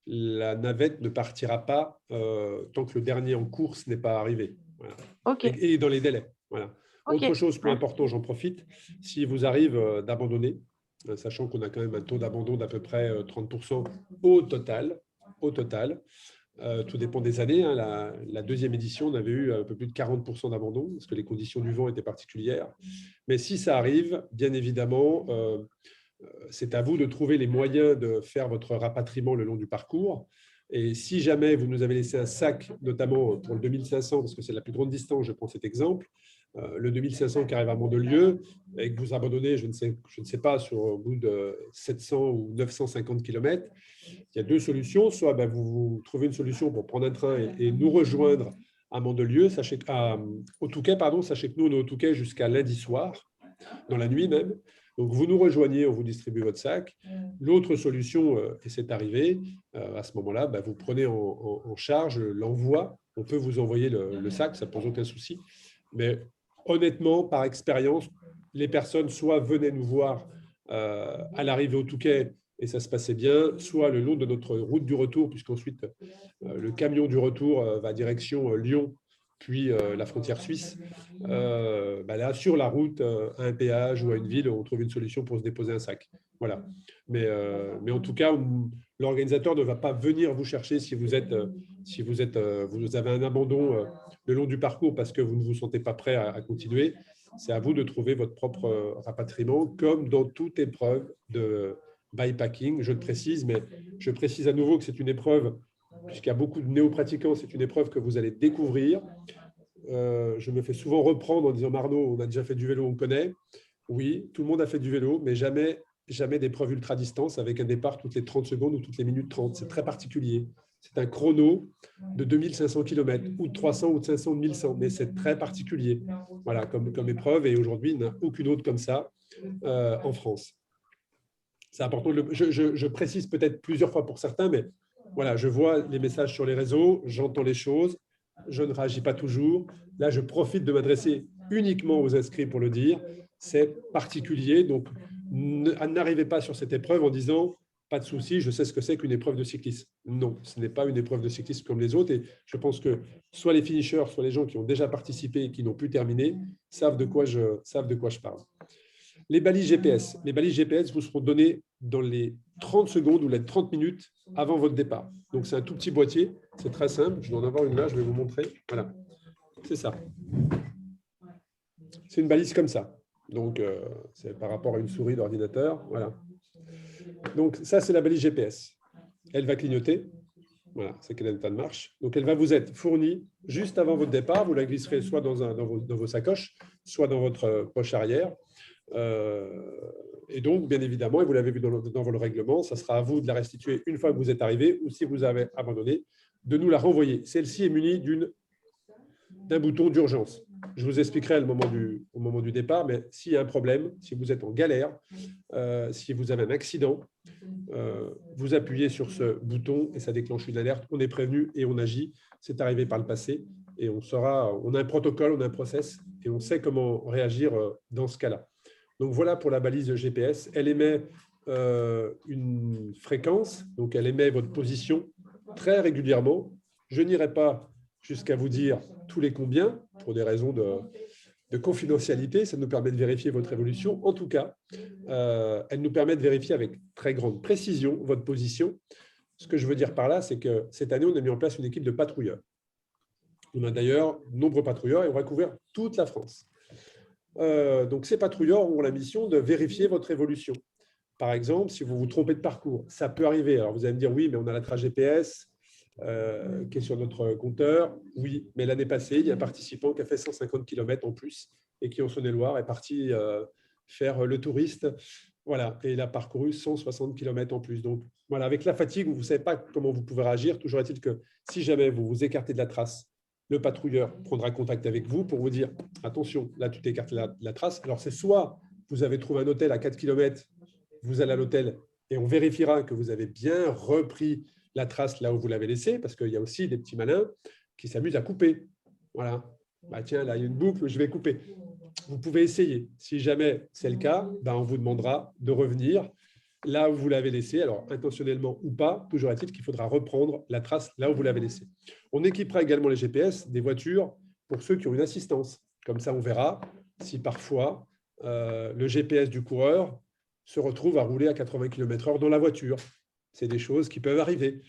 la navette ne partira pas tant que le dernier en course n'est pas arrivé. Voilà. Okay. Et dans les délais. Voilà. Okay. Autre chose plus important, j'en profite, s'il vous arrive d'abandonner, sachant qu'on a quand même un taux d'abandon d'à peu près 30% au total. Tout dépend des années. La deuxième édition, on avait eu un peu plus de 40% d'abandon parce que les conditions du vent étaient particulières. Mais si ça arrive, bien évidemment, c'est à vous de trouver les moyens de faire votre rapatriement le long du parcours. Et si jamais vous nous avez laissé un sac, notamment pour le 2500, parce que c'est la plus grande distance, je prends cet exemple, le 2500 qui arrive à Mandelieu, et que vous abandonnez, je ne sais pas, au bout de 700 ou 950 km, il y a deux solutions. Soit vous trouvez une solution pour prendre un train et nous rejoindre à Mandelieu, au Touquet, sachez que nous, on est au Touquet jusqu'à lundi soir, dans la nuit même. Donc, vous nous rejoignez, on vous distribue votre sac. L'autre solution, et c'est arrivé, à ce moment-là, vous prenez en charge l'envoi. On peut vous envoyer le sac, ça ne pose aucun souci. Mais honnêtement, par expérience, les personnes soit venaient nous voir à l'arrivée au Touquet et ça se passait bien, soit le long de notre route du retour, puisqu'ensuite le camion du retour va direction Lyon, puis la frontière suisse. Là, sur la route, à un péage ou à une ville, on trouve une solution pour se déposer un sac. Voilà. Mais en tout cas, l'organisateur ne va pas venir vous chercher si vous avez un abandon le long du parcours parce que vous ne vous sentez pas prêt à continuer. C'est à vous de trouver votre propre rapatriement, comme dans toute épreuve de bikepacking. Je le précise, mais je précise à nouveau que c'est une épreuve, puisqu'il y a beaucoup de néo-pratiquants, c'est une épreuve que vous allez découvrir. Je me fais souvent reprendre en disant « Marnaud, on a déjà fait du vélo, on connaît ». Oui, tout le monde a fait du vélo, mais jamais d'épreuve ultra-distance avec un départ toutes les 30 secondes ou toutes les minutes 30. C'est très particulier. C'est un chrono de 2500 km ou de 300 ou de 500 ou de 1100, mais c'est très particulier voilà, comme épreuve. Et aujourd'hui, il n'y en a aucune autre comme ça en France. C'est important. Je précise peut-être plusieurs fois pour certains, mais voilà, je vois les messages sur les réseaux, j'entends les choses, je ne réagis pas toujours. Là, je profite de m'adresser uniquement aux inscrits pour le dire. C'est particulier, donc n'arrivez pas sur cette épreuve en disant « pas de souci, je sais ce que c'est qu'une épreuve de cyclisme ». Non, ce n'est pas une épreuve de cyclisme comme les autres. Et je pense que soit les finishers, soit les gens qui ont déjà participé et qui n'ont pu terminer savent de quoi je parle. Les balises GPS. Les balises GPS vous seront données dans les 30 secondes ou les 30 minutes avant votre départ. Donc, c'est un tout petit boîtier. C'est très simple. Je dois en avoir une là, je vais vous montrer. Voilà, c'est ça. C'est une balise comme ça. Donc, c'est par rapport à une souris d'ordinateur. Voilà. Donc, ça, c'est la balise GPS. Elle va clignoter. Voilà, c'est quel état de marche. Donc, elle va vous être fournie juste avant votre départ. Vous la glisserez soit dans vos sacoches, soit dans votre poche arrière. Et donc, bien évidemment, et vous l'avez vu dans votre règlement, ça sera à vous de la restituer une fois que vous êtes arrivé ou si vous avez abandonné, de nous la renvoyer. Celle-ci est munie d'un bouton d'urgence. Je vous expliquerai au moment du départ, mais s'il y a un problème, si vous êtes en galère, si vous avez un accident, vous appuyez sur ce bouton et ça déclenche une alerte. On est prévenu et on agit. C'est arrivé par le passé et on a un protocole, on a un process et on sait comment réagir dans ce cas-là. Donc voilà pour la balise GPS. Elle émet une fréquence, donc elle émet votre position très régulièrement. Je n'irai pas jusqu'à vous dire tous les combien, pour des raisons de confidentialité. Ça nous permet de vérifier votre évolution. En tout cas, elle nous permet de vérifier avec très grande précision votre position. Ce que je veux dire par là, c'est que cette année, on a mis en place une équipe de patrouilleurs. On a d'ailleurs de nombreux patrouilleurs et on va couvrir toute la France. Donc, ces patrouilleurs auront la mission de vérifier votre évolution. Par exemple, si vous vous trompez de parcours, ça peut arriver. Alors, vous allez me dire, oui, mais on a la trace GPS qui est sur notre compteur. Oui, mais l'année passée, il y a un participant qui a fait 150 km en plus et qui, en Saône-et-Loire, est parti faire le touriste. Voilà, et il a parcouru 160 km en plus. Donc, voilà, avec la fatigue, vous ne savez pas comment vous pouvez réagir. Toujours est-il que si jamais vous vous écartez de la trace, le patrouilleur prendra contact avec vous pour vous dire « Attention, là, tu t'écartes de la trace ». Alors, c'est soit vous avez trouvé un hôtel à 4 km, vous allez à l'hôtel et on vérifiera que vous avez bien repris la trace là où vous l'avez laissée, parce qu'il y a aussi des petits malins qui s'amusent à couper. Voilà. Bah, tiens, là, il y a une boucle, je vais couper. Vous pouvez essayer. Si jamais c'est le cas, bah, on vous demandera de revenir là où vous l'avez laissé, alors intentionnellement ou pas, toujours est-il qu'il faudra reprendre la trace là où vous l'avez laissée. On équipera également les GPS des voitures pour ceux qui ont une assistance. Comme ça, on verra si parfois le GPS du coureur se retrouve à rouler à 80 km/h dans la voiture. C'est des choses qui peuvent arriver.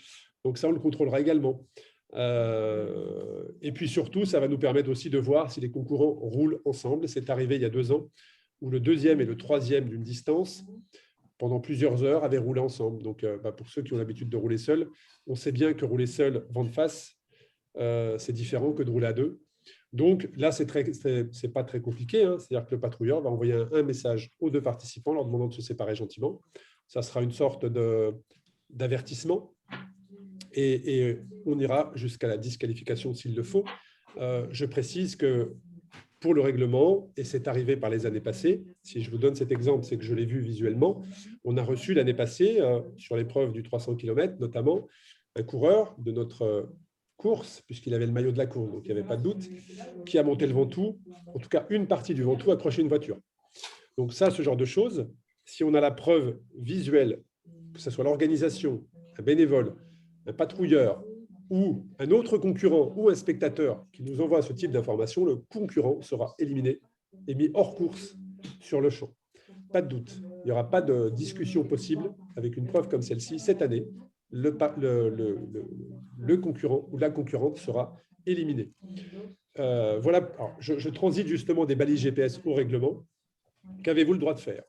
Donc ça, on le contrôlera également. Et puis surtout, ça va nous permettre aussi de voir si les concurrents roulent ensemble. C'est arrivé il y a 2 ans, où le deuxième et le troisième d'une distance, pendant plusieurs heures, avaient roulé ensemble. Donc, pour ceux qui ont l'habitude de rouler seul, on sait bien que rouler seul, vent de face, c'est différent que de rouler à 2. Donc là, c'est pas très compliqué. Hein. C'est-à-dire que le patrouilleur va envoyer un message aux 2 participants leur demandant de se séparer gentiment. Ça sera une sorte d'avertissement. Et on ira jusqu'à la disqualification s'il le faut. Je précise que pour le règlement, et c'est arrivé par les années passées, si je vous donne cet exemple, c'est que je l'ai vu visuellement, on a reçu l'année passée, sur l'épreuve du 300 km notamment, un coureur de notre course, puisqu'il avait le maillot de la course, donc il n'y avait pas de doute, qui a monté le Ventoux, en tout cas une partie du Ventoux, accroché une voiture. Donc ça, ce genre de choses, si on a la preuve visuelle, que ce soit l'organisation, un bénévole, un patrouilleur ou un autre concurrent ou un spectateur qui nous envoie ce type d'informations, le concurrent sera éliminé et mis hors course sur le champ. Pas de doute. Il n'y aura pas de discussion possible avec une preuve comme celle-ci. Cette année, le concurrent ou la concurrente sera éliminé. Voilà. Alors, je transite justement des balises GPS au règlement. Qu'avez-vous le droit de faire?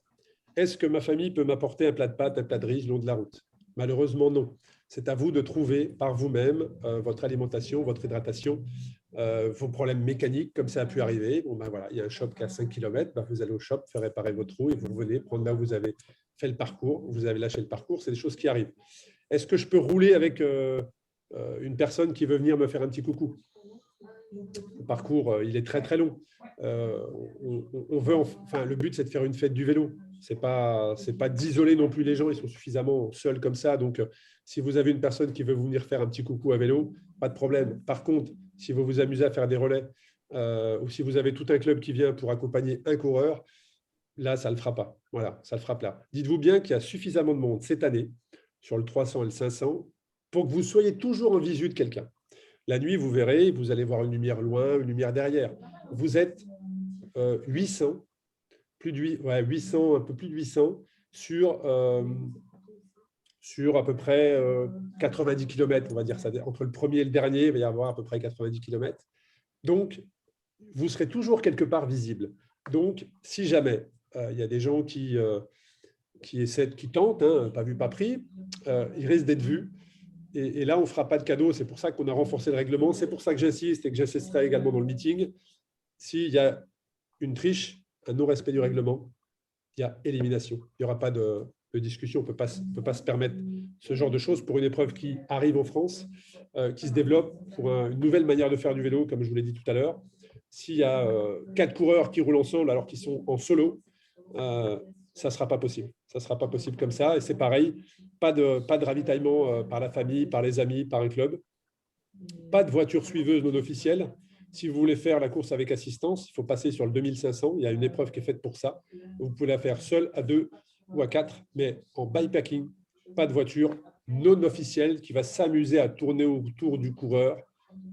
Est-ce que ma famille peut m'apporter un plat de pâtes, un plat de riz le long de la route? Malheureusement, non. C'est à vous de trouver par vous-même votre alimentation, votre hydratation, vos problèmes mécaniques, comme ça a pu arriver. Bon, ben voilà, il y a un shop qui est à 5 km, ben vous allez au shop, faire réparer votre roue et vous revenez prendre là où vous avez fait le parcours, vous avez lâché le parcours, c'est des choses qui arrivent. Est-ce que je peux rouler avec une personne qui veut venir me faire un petit coucou? Le parcours, il est très très long. on veut, enfin, le but, c'est de faire une fête du vélo. C'est pas d'isoler non plus les gens. Ils sont suffisamment seuls comme ça. Donc, si vous avez une personne qui veut venir faire un petit coucou à vélo, pas de problème. Par contre, si vous vous amusez à faire des relais ou si vous avez tout un club qui vient pour accompagner un coureur, là, ça ne le fera pas. Voilà, ça le fera pas. Dites-vous bien qu'il y a suffisamment de monde cette année sur le 300 et le 500 pour que vous soyez toujours en visu de quelqu'un. La nuit, vous verrez, vous allez voir une lumière loin, une lumière derrière. Vous êtes 800, un peu plus de 800 sur à peu près 90 km, on va dire ça. Entre le premier et le dernier, il va y avoir à peu près 90 km. Donc, vous serez toujours quelque part visible. Donc, si jamais il y a des gens qui tentent, hein, pas vu, pas pris, ils risquent d'être vus. Et là, on ne fera pas de cadeau. C'est pour ça qu'on a renforcé le règlement. C'est pour ça que j'insiste et que j'insisterai également dans le meeting. S'il y a une triche, un non-respect du règlement, il y a élimination. Il n'y aura pas de discussion. On ne peut pas se permettre ce genre de choses pour une épreuve qui arrive en France, qui se développe pour une nouvelle manière de faire du vélo, comme je vous l'ai dit tout à l'heure. S'il y a 4 coureurs qui roulent ensemble alors qu'ils sont en solo, ça ne sera pas possible. Ça ne sera pas possible comme ça. Et c'est pareil, pas de ravitaillement par la famille, par les amis, par un club. Pas de voiture suiveuse non officielle. Si vous voulez faire la course avec assistance, il faut passer sur le 2500. Il y a une épreuve qui est faite pour ça. Vous pouvez la faire seul, à 2 ou à 4, mais en bikepacking, pas de voiture non officielle qui va s'amuser à tourner autour du coureur,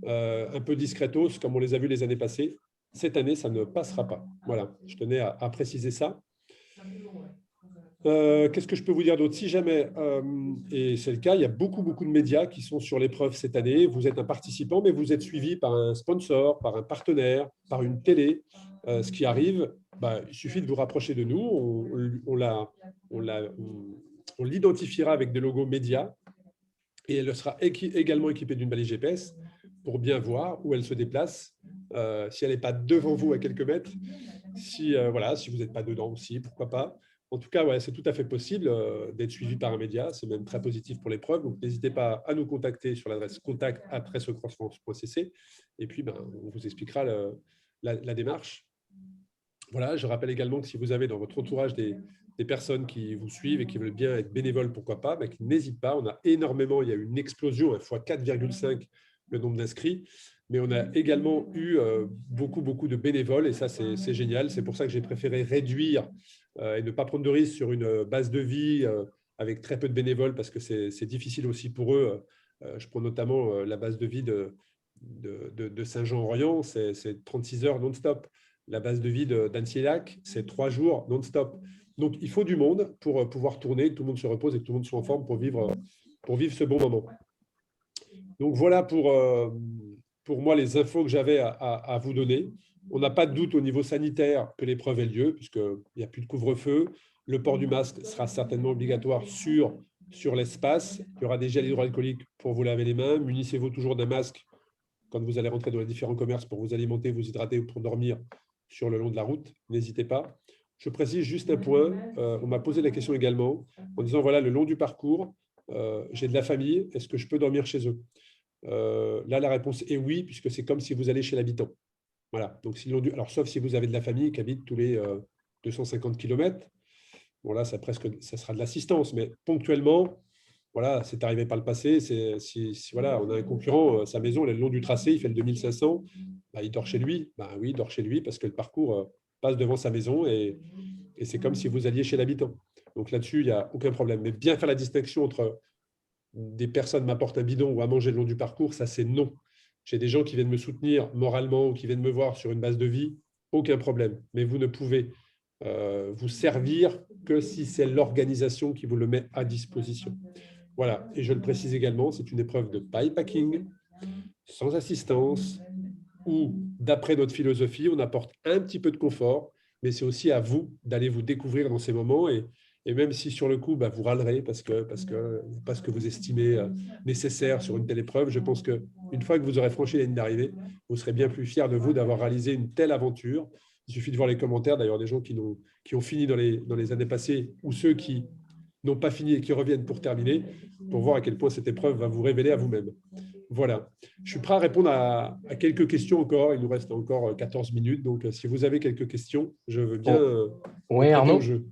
un peu discretos, comme on les a vus les années passées. Cette année, ça ne passera pas. Voilà, je tenais à préciser ça. Qu'est-ce que je peux vous dire d'autre? Si jamais, et c'est le cas, il y a beaucoup de médias qui sont sur l'épreuve cette année. Vous êtes un participant, mais vous êtes suivi par un sponsor, par un partenaire, par une télé. Ce qui arrive, il suffit de vous rapprocher de nous. On l'identifiera avec des logos médias et elle sera également équipée d'une balise GPS pour bien voir où elle se déplace. Si elle n'est pas devant vous à quelques mètres, si vous n'êtes pas dedans aussi, pourquoi pas. En tout cas, c'est tout à fait possible d'être suivi par un média. C'est même très positif pour l'épreuve. Donc, n'hésitez pas à nous contacter sur l'adresse contact@racecrossfrance.cc et puis on vous expliquera la démarche. Voilà, je rappelle également que si vous avez dans votre entourage des personnes qui vous suivent et qui veulent bien être bénévoles, pourquoi pas, qu'ils n'hésitent pas. On a énormément, il y a eu une explosion, fois 4,5 le nombre d'inscrits. Mais on a également eu beaucoup de bénévoles et ça, c'est génial. C'est pour ça que j'ai préféré réduire et ne pas prendre de risques sur une base de vie avec très peu de bénévoles parce que c'est difficile aussi pour eux. Je prends notamment la base de vie de Saint-Jean-Orient, c'est 36 heures non-stop. La base de vie d'Annecy-Lac, c'est 3 jours non-stop. Donc, il faut du monde pour pouvoir tourner, que tout le monde se repose et que tout le monde soit en forme pour vivre ce bon moment. Donc, voilà pour moi les infos que j'avais à vous donner. On n'a pas de doute au niveau sanitaire que l'épreuve ait lieu, puisqu'il n'y a plus de couvre-feu. Le port du masque sera certainement obligatoire sur l'espace. Il y aura des gels hydroalcooliques pour vous laver les mains. Munissez-vous toujours d'un masque quand vous allez rentrer dans les différents commerces pour vous alimenter, vous hydrater ou pour dormir sur le long de la route. N'hésitez pas. Je précise juste un point. On m'a posé la question également en disant, voilà, le long du parcours, j'ai de la famille, est-ce que je peux dormir chez eux? Là, la réponse est oui, puisque c'est comme si vous allez chez l'habitant. Voilà. Donc, alors, sauf si vous avez de la famille qui habite tous les 250 km. Bon, là, ça sera de l'assistance, mais ponctuellement, voilà, c'est arrivé par le passé. Voilà, on a un concurrent, sa maison, elle est le long du tracé, il fait le 2500, il dort chez lui. Oui, il dort chez lui parce que le parcours passe devant sa maison et c'est comme si vous alliez chez l'habitant. Donc là-dessus, il n'y a aucun problème. Mais bien faire la distinction entre des personnes m'apportent un bidon ou à manger le long du parcours, ça c'est non. J'ai des gens qui viennent me soutenir moralement ou qui viennent me voir sur une base de vie, aucun problème. Mais vous ne pouvez vous servir que si c'est l'organisation qui vous le met à disposition. Voilà, et je le précise également, c'est une épreuve de bikepacking, sans assistance, où d'après notre philosophie, on apporte un petit peu de confort, mais c'est aussi à vous d'aller vous découvrir dans ces moments et même si sur le coup, vous râlerez parce que vous estimez nécessaire sur une telle épreuve, je pense qu'une fois que vous aurez franchi la ligne d'arrivée, vous serez bien plus fiers de vous d'avoir réalisé une telle aventure. Il suffit de voir les commentaires, d'ailleurs, des gens qui ont fini dans les années passées ou ceux qui n'ont pas fini et qui reviennent pour terminer, pour voir à quel point cette épreuve va vous révéler à vous-même. Voilà. Je suis prêt à répondre à quelques questions encore. Il nous reste encore 14 minutes. Donc, si vous avez quelques questions, je veux bien Oui, prêter Arnaud. au jeu.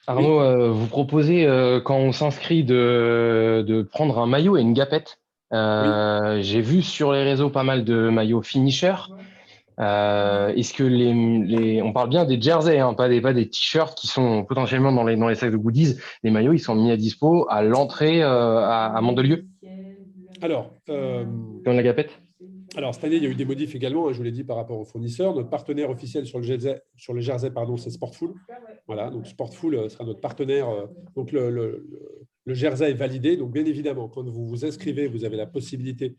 Arnaud, vous proposez, quand on s'inscrit, de prendre un maillot et une gapette. J'ai vu sur les réseaux pas mal de maillots finisher. Est-ce que on parle bien des jerseys, hein, pas des t-shirts qui sont potentiellement dans les sacs de goodies. Les maillots, ils sont mis à dispo à l'entrée à Mandelieu. Alors, Comme la gapette. Alors, cette année, il y a eu des modifs également, je vous l'ai dit, par rapport aux fournisseurs. Notre partenaire officiel sur le jersey, c'est Sportful. Voilà, donc Sportful sera notre partenaire. Donc, le jersey est validé. Donc, bien évidemment, quand vous vous inscrivez, vous avez la possibilité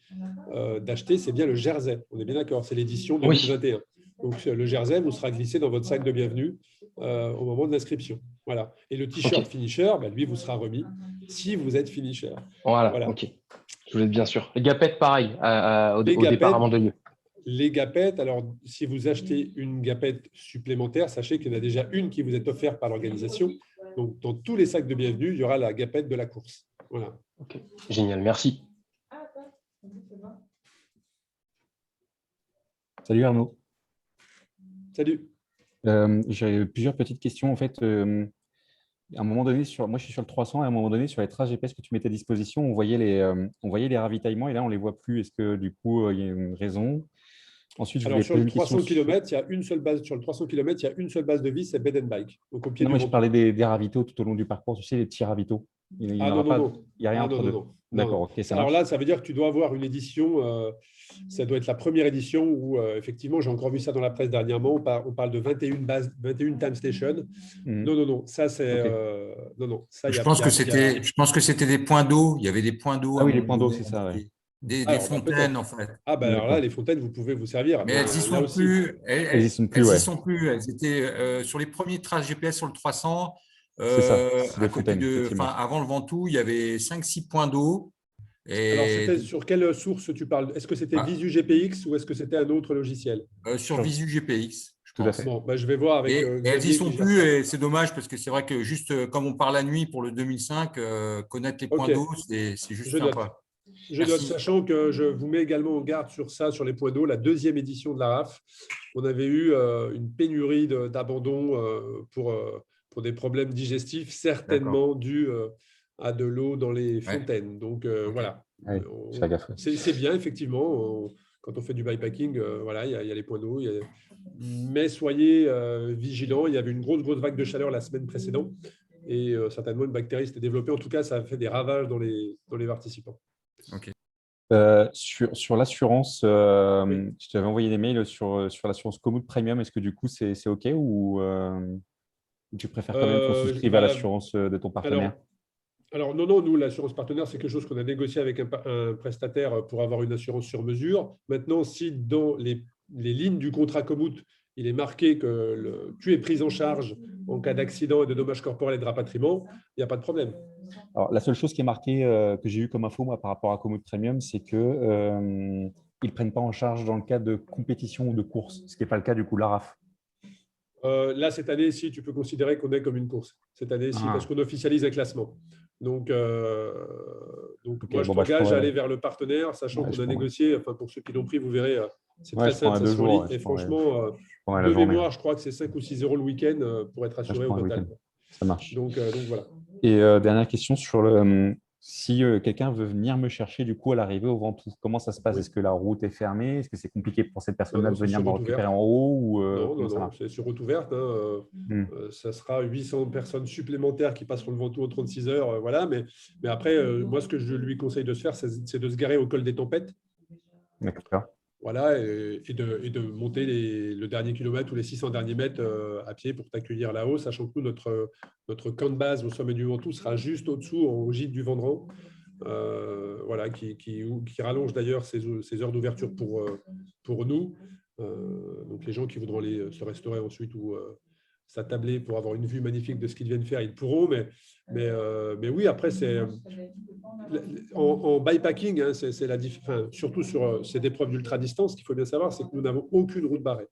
d'acheter. C'est bien le jersey. On est bien d'accord, c'est l'édition 2021. Oui. Donc, le jersey vous sera glissé dans votre sac de bienvenue au moment de l'inscription. Voilà. Et le t-shirt finisher, lui, vous sera remis si vous êtes finisher. Voilà. OK. Je voulais être bien sûr. Les gapettes, pareil, au départ à Mandelieu. Les gapettes, alors si vous achetez une gapette supplémentaire, sachez qu'il y en a déjà une qui vous est offerte par l'organisation. Donc, dans tous les sacs de bienvenue, il y aura la gapette de la course. Voilà. OK. Génial, merci. Salut Arnaud. Salut. J'ai plusieurs petites questions. En fait, à un moment donné, moi je suis sur le 300 et à un moment donné, sur les traces GPS que tu mettais à disposition, on voyait les ravitaillements et là, on ne les voit plus. Est-ce que du coup, il y a une raison? Ensuite, alors, sur le 300 km, il y a une seule base. Sur le 300 km, il y a une seule base de vie, c'est Bed and Bike. Donc, au pied non, mais je parlais des ravitaux tout au long du parcours. Tu sais, les petits ravitaux. Il n'y a rien entre deux. D'accord, ok, ça marche. Alors là, ça veut dire que tu dois avoir une édition, ça doit être la première édition où, effectivement, j'ai encore vu ça dans la presse dernièrement, on parle de 21 time station. Non, ça c'est… Okay. Je pense que c'était des points d'eau, il y avait des points d'eau. Ah oui, les points d'eau, c'est ça, oui. Des fontaines, en fait. Ah, ben alors là, les fontaines, vous pouvez vous servir. Mais elles n'y sont plus. Elles n'y sont plus. Elles étaient sur les premiers traces GPS sur le 300. C'est ça, à côté avant le Ventoux, il y avait 5-6 points d'eau. Alors, c'était sur quelle source tu parles? Est-ce que c'était Visu GPX ou est-ce que c'était un autre logiciel? Sur Visu GPX. Tout à fait. Bon, je vais voir avec. Et elles n'y sont plus, et c'est dommage parce que c'est vrai que juste comme on part la nuit pour le 2005, connaître les points d'eau, c'est juste sympa. Je note, sachant que je vous mets également en garde sur ça, sur les points d'eau, la deuxième édition de la RAF. On avait eu une pénurie d'abandon pour des problèmes digestifs, certainement dus à de l'eau dans les fontaines. Donc, voilà. Ouais, c'est bien, effectivement. Quand on fait du bikepacking, voilà, il y a les points d'eau. Mais soyez vigilants. Il y avait une grosse vague de chaleur la semaine précédente. Et certainement, une bactérie s'était développée. En tout cas, ça a fait des ravages dans les participants. Okay. Sur l'assurance, je t'avais envoyé des mails sur l'assurance Komoot Premium. Est-ce que du coup, c'est OK ou tu préfères quand même qu'on souscrive à l'assurance de ton partenaire? Alors non, nous, l'assurance partenaire, c'est quelque chose qu'on a négocié avec un prestataire pour avoir une assurance sur mesure. Maintenant, si dans les lignes du contrat Komoot, il est marqué que tu es pris en charge en cas d'accident et de dommages corporels et de rapatriement, il n'y a pas de problème. Alors, la seule chose qui est marquée, que j'ai eu comme info moi, par rapport à Komoot Premium, c'est qu'ils ne prennent pas en charge dans le cas de compétition ou de course, ce qui n'est pas le cas du coup de la RAF. Là, cette année, si tu peux considérer qu'on est comme une course. Cette année, si, parce qu'on officialise un classement. Donc moi, je t'engage à aller vers le partenaire, sachant qu'on a négocié, enfin, pour ceux qui l'ont pris, vous verrez, c'est très simple, ça se relie. Et franchement, de mémoire, je crois que c'est 5 ou 6 € le week-end pour être assuré au total. Ça marche. Donc voilà. Et dernière question sur si quelqu'un veut venir me chercher du coup à l'arrivée au Ventoux, comment ça se passe? Est-ce que la route est fermée? Est-ce que c'est compliqué pour cette personne-là de venir me récupérer en haut ou, non, c'est sur route ouverte. Ça sera 800 personnes supplémentaires qui passeront le Ventoux en 36 heures. Voilà. Mais après, moi, ce que je lui conseille de se faire, c'est de se garer au col des Tempêtes. D'accord. Voilà, et de monter le dernier kilomètre ou les 600 derniers mètres à pied pour t'accueillir là-haut, sachant que nous, notre camp de base au sommet du Ventoux sera juste au-dessous, au gîte du Vendran, voilà, qui rallonge d'ailleurs ses heures d'ouverture pour nous. Donc les gens qui voudront aller se restaurer ensuite ou s'attabler pour avoir une vue magnifique de ce qu'ils viennent faire, ils pourront. Mais oui, après, c'est en bikepacking, hein, surtout sur cette épreuve d'ultra-distance, ce qu'il faut bien savoir, c'est que nous n'avons aucune route barrée.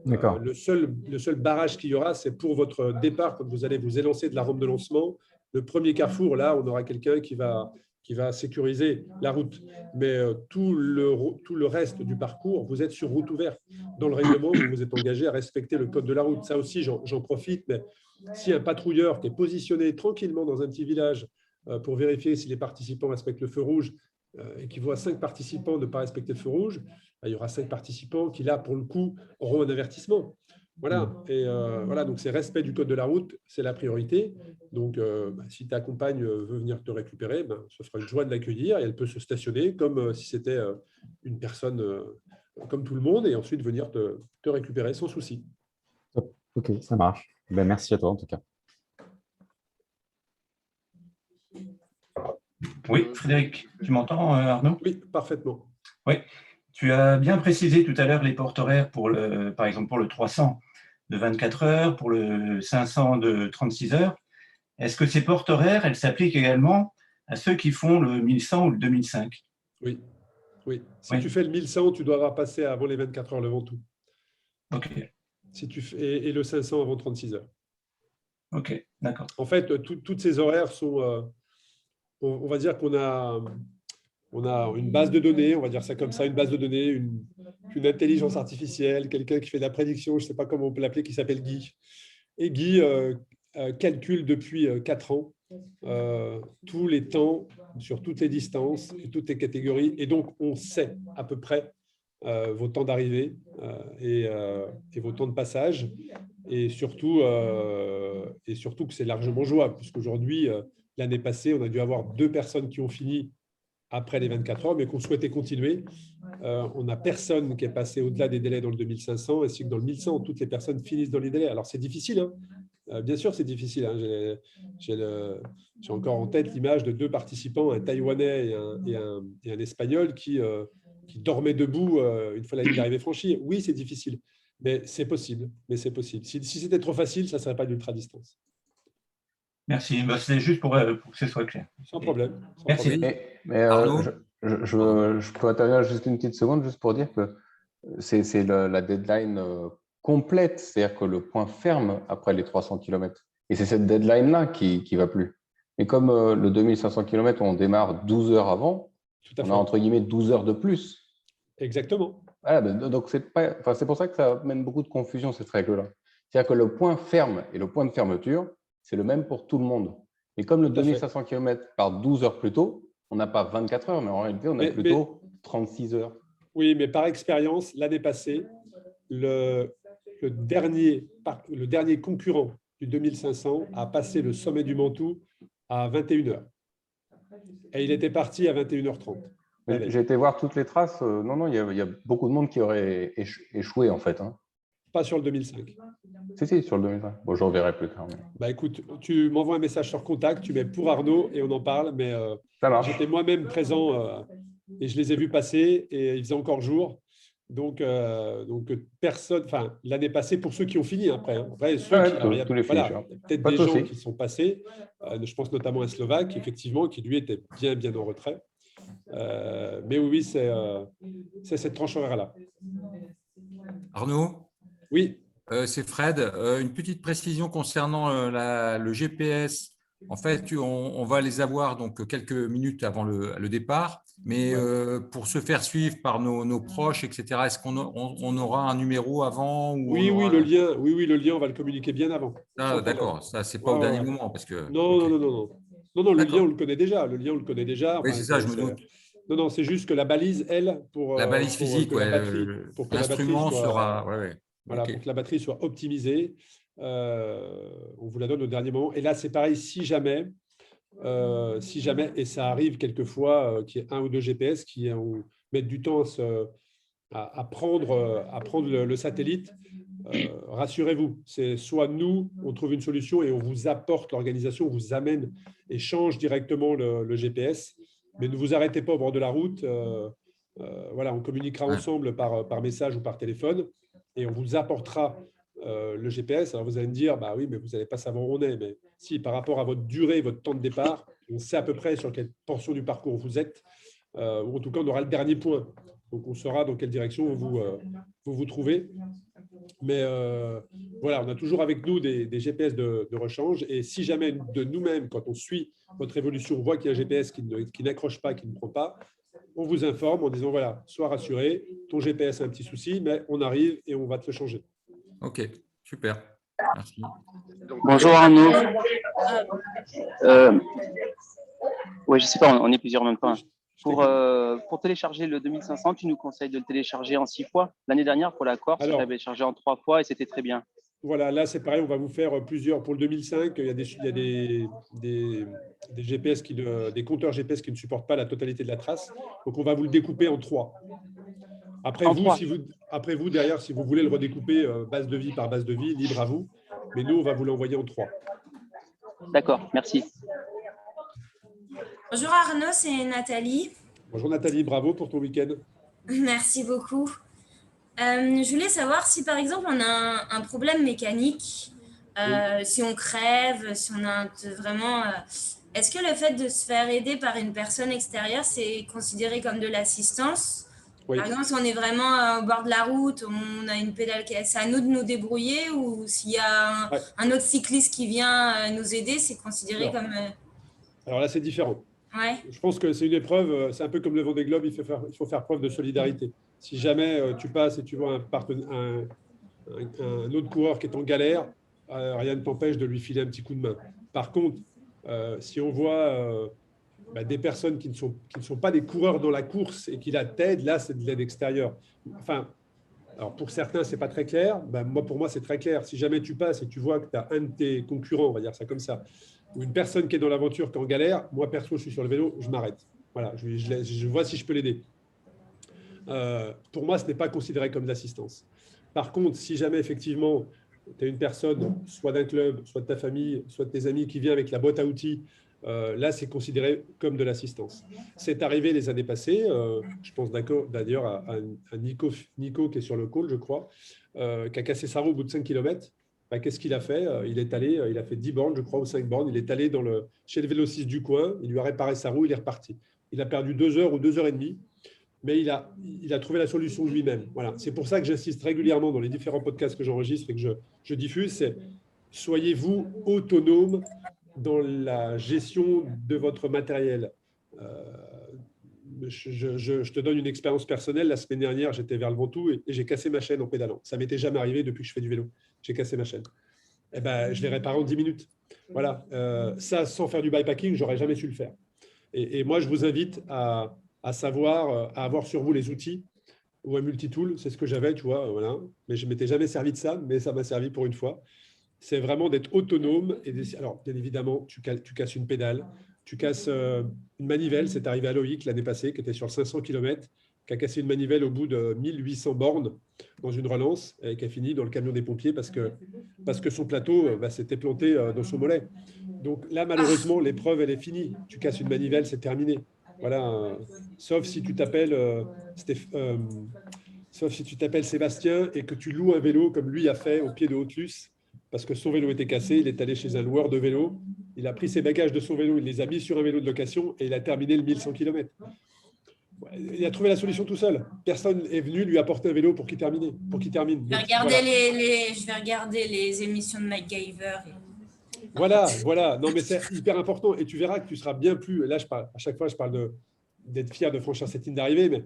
Le seul barrage qu'il y aura, c'est pour votre départ, quand vous allez vous élancer de la rampe de lancement. Le premier carrefour, là, on aura quelqu'un qui va qui va sécuriser la route. Mais tout le reste du parcours, vous êtes sur route ouverte. Dans le règlement, vous vous êtes engagé à respecter le code de la route. Ça aussi, j'en profite. Mais si un patrouilleur qui est positionné tranquillement dans un petit village pour vérifier si les participants respectent le feu rouge et qui voit 5 participants ne pas respecter le feu rouge, il y aura 5 participants qui, là, pour le coup, auront un avertissement. Voilà, et voilà, donc c'est respect du code de la route, c'est la priorité. Donc, si ta compagne veut venir te récupérer, ce sera une joie de l'accueillir et elle peut se stationner comme si c'était une personne comme tout le monde et ensuite venir te récupérer sans souci. Ok, ça marche. Ben, merci à toi en tout cas. Oui, Frédéric, tu m'entends, Arnaud? Oui, parfaitement. Oui, tu as bien précisé tout à l'heure les portes horaires, par exemple pour le 300 de 24 heures, pour le 500 de 36 heures. Est-ce que ces portes horaires, elles s'appliquent également à ceux qui font le 1100 ou le 2005? Oui, oui. Si tu fais le 1100, tu dois avoir passé avant les 24 heures le Ventoux. Ok. Si tu fais, et le 500 avant 36 heures. Ok, d'accord. En fait, toutes ces horaires sont… on va dire qu'on a une base de données, on va dire ça comme ça, une base de données, une intelligence artificielle, quelqu'un qui fait de la prédiction, je ne sais pas comment on peut l'appeler, qui s'appelle Guy. Et Guy calcule depuis 4 ans tous les temps sur toutes les distances et toutes les catégories. Et donc, on sait à peu près vos temps d'arrivée et vos temps de passage. Et surtout que c'est largement jouable, puisqu'aujourd'hui, l'année passée, on a dû avoir 2 personnes qui ont fini après les 24 heures, mais qu'on souhaitait continuer. On n'a personne qui est passé au-delà des délais dans le 2500, ainsi que dans le 1100, toutes les personnes finissent dans les délais. Alors, c'est difficile, hein. Bien sûr, c'est difficile. Hein. J'ai encore en tête l'image de 2 participants, un Taïwanais et un Espagnol, qui dormaient debout une fois la ligne d'arrivée franchie. Oui, c'est difficile, mais c'est possible. Si c'était trop facile, ça ne serait pas d'ultra-distance. Merci. C'est juste pour que ce soit clair. Sans problème. Merci. Mais je peux intervenir juste une petite seconde, juste pour dire que c'est la deadline complète, c'est-à-dire que le point ferme après les 300 km. Et c'est cette deadline-là qui ne va plus. Mais comme le 2500 km, on démarre 12 heures avant, on a entre guillemets 12 heures de plus. Exactement. Voilà, donc c'est pour ça que ça amène beaucoup de confusion, cette règle-là. C'est-à-dire que le point ferme et le point de fermeture, c'est le même pour tout le monde. Et comme le 2500 km part 12 heures plus tôt, on n'a pas 24 heures, mais en réalité, on a plutôt 36 heures. Oui, mais par expérience, l'année passée, le dernier concurrent du 2500 a passé le sommet du Ventoux à 21 heures. Et il était parti à 21h30. J'ai été voir toutes les traces. Non, il y a beaucoup de monde qui aurait échoué, en fait. Hein. Pas sur le 2005. Si, sur le 2005. Bon, je reverrai plus tard. Mais... écoute, tu m'envoies un message sur contact, tu mets pour Arnaud et on en parle. Mais j'étais moi-même présent et je les ai vus passer et il faisait encore jour. Donc personne, enfin, l'année passée, pour ceux qui ont fini après. Hein. Après ceux il y a peut-être des gens qui sont passés. Je pense notamment à un Slovaque, effectivement, qui lui était bien en retrait. Mais oui, c'est cette tranche horaire-là. Arnaud? Oui. C'est Fred. Une petite précision concernant le GPS. En fait, on va les avoir donc quelques minutes avant le départ, mais pour se faire suivre par nos proches, etc., est-ce qu'on aura un numéro avant ou Oui, le lien, on va le communiquer bien avant. Ah, d'accord, ça, c'est pas au dernier moment. Parce que... Non, le lien, on le connaît déjà. Enfin, oui, c'est ça, je me doute. Non, c'est juste que la balise, elle, pour… La balise physique, l'instrument sera… Voilà, pour que la batterie soit optimisée, on vous la donne au dernier moment. Et là, c'est pareil, si jamais, et ça arrive quelquefois, qu'il y ait 1 ou 2 GPS qui mettent du temps à prendre le satellite, rassurez-vous, c'est soit nous, on trouve une solution et on vous apporte l'organisation, on vous amène et change directement le GPS, mais ne vous arrêtez pas au bord de la route. Voilà, on communiquera ensemble par message ou par téléphone. Et on vous apportera le GPS. Alors, vous allez me dire, bah oui, mais vous n'allez pas savoir où on est. Mais si, par rapport à votre durée, votre temps de départ, on sait à peu près sur quelle portion du parcours vous êtes, ou en tout cas, on aura le dernier point. Donc, on saura dans quelle direction vous trouvez. Mais voilà, on a toujours avec nous des GPS de rechange. Et si jamais de nous-mêmes, quand on suit votre évolution, on voit qu'il y a un GPS qui n'accroche pas, qui ne prend pas, on vous informe en disant, voilà, sois rassuré, ton GPS a un petit souci, mais on arrive et on va te le changer. OK, super. Merci. Bonjour Arnaud. Oui, je ne sais pas, on est plusieurs en même temps. Pour télécharger le 2500, tu nous conseilles de le télécharger en 6 fois. L'année dernière, pour la Corse, je l'avais chargé en 3 fois et c'était très bien. Voilà, là c'est pareil, on va vous faire plusieurs. Pour le 2005, il y a des GPS des compteurs GPS qui ne supportent pas la totalité de la trace. Donc on va vous le découper en 3. Après vous, derrière, si vous voulez le redécouper base de vie par base de vie, libre à vous. Mais nous, on va vous l'envoyer en 3. D'accord, merci. Bonjour Arnaud, c'est Nathalie. Bonjour Nathalie, bravo pour ton week-end. Merci beaucoup. Je voulais savoir si par exemple on a un problème mécanique, si on crève, si on a vraiment... est-ce que le fait de se faire aider par une personne extérieure, c'est considéré comme de l'assistance? Oui. Par exemple, si on est vraiment au bord de la route, on a une pédale, c'est à nous de nous débrouiller, ou s'il y a un autre cycliste qui vient nous aider, c'est considéré comme... Alors là, c'est différent. Ouais. Je pense que c'est une épreuve, c'est un peu comme le Vendée Globe, il faut faire preuve de solidarité. Si jamais tu passes et tu vois un autre coureur qui est en galère, rien ne t'empêche de lui filer un petit coup de main. Par contre, si on voit des personnes qui ne sont pas des coureurs dans la course et qui la t'aident, là, c'est de l'aide extérieure. Enfin, alors pour certains, ce n'est pas très clair. Pour moi, c'est très clair. Si jamais tu passes et tu vois que tu as un de tes concurrents, on va dire ça comme ça, ou une personne qui est dans l'aventure, qui est en galère, moi, perso, je suis sur le vélo, je m'arrête. Voilà, je vois si je peux l'aider. Pour moi, ce n'est pas considéré comme de l'assistance. Par contre, si jamais, effectivement, tu as une personne, soit d'un club, soit de ta famille, soit de tes amis, qui vient avec la boîte à outils, là, c'est considéré comme de l'assistance. C'est arrivé les années passées, je pense d'ailleurs à Nico qui est sur le call, je crois, qui a cassé sa roue au bout de 5 km. Qu'est-ce qu'il a fait? Il a fait 10 bornes, je crois, ou 5 bornes. Il est allé chez le vélociste du coin, il lui a réparé sa roue, il est reparti. Il a perdu 2 heures ou 2 heures et demie, mais il a trouvé la solution lui-même. Voilà. C'est pour ça que j'insiste régulièrement dans les différents podcasts que j'enregistre et que je diffuse, c'est soyez-vous autonome dans la gestion de votre matériel. Je te donne une expérience personnelle. La semaine dernière, j'étais vers le Ventoux et j'ai cassé ma chaîne en pédalant. Ça ne m'était jamais arrivé depuis que je fais du vélo. J'ai cassé ma chaîne. Je l'ai réparée en 10 minutes. Voilà. Ça, sans faire du bikepacking, je n'aurais jamais su le faire. Et moi, je vous invite à avoir sur vous les outils ou un multitool. C'est ce que j'avais, tu vois. Voilà. Mais je ne m'étais jamais servi de ça, mais ça m'a servi pour une fois. C'est vraiment d'être autonome. Alors, bien évidemment, tu casses une pédale, tu casses une manivelle. C'est arrivé à Loïc l'année passée, qui était sur 500 km, qui a cassé une manivelle au bout de 1800 bornes dans une relance et qui a fini dans le camion des pompiers parce que son plateau s'était planté dans son mollet. Donc là, malheureusement, l'épreuve, elle est finie. Tu casses une manivelle, c'est terminé. Voilà. Sauf si tu t'appelles Sébastien et que tu loues un vélo comme lui a fait au pied de Haute-Luce, parce que son vélo était cassé, il est allé chez un loueur de vélo, il a pris ses bagages de son vélo, il les a mis sur un vélo de location et il a terminé le 1100 km. Il a trouvé la solution tout seul. Personne n'est venu lui apporter un vélo pour qu'il termine. Je vais regarder les émissions de MacGyver. Voilà. Non, mais c'est hyper important. Et tu verras que tu seras bien plus... Là, à chaque fois, je parle d'être fier de franchir cette ligne d'arrivée, mais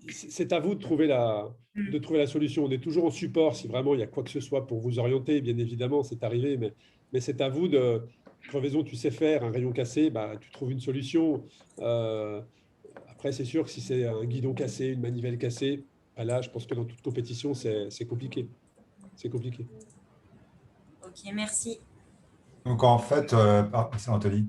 c'est à vous de trouver la solution. On est toujours en support si vraiment il y a quoi que ce soit pour vous orienter. Bien évidemment, c'est arrivé, mais c'est à vous de... Crevaison, tu sais faire, un rayon cassé, tu trouves une solution. Après, c'est sûr que si c'est un guidon cassé, une manivelle cassée, là, je pense que dans toute compétition, c'est compliqué. C'est compliqué. Ok, merci. Donc, en fait, c'est Anthony.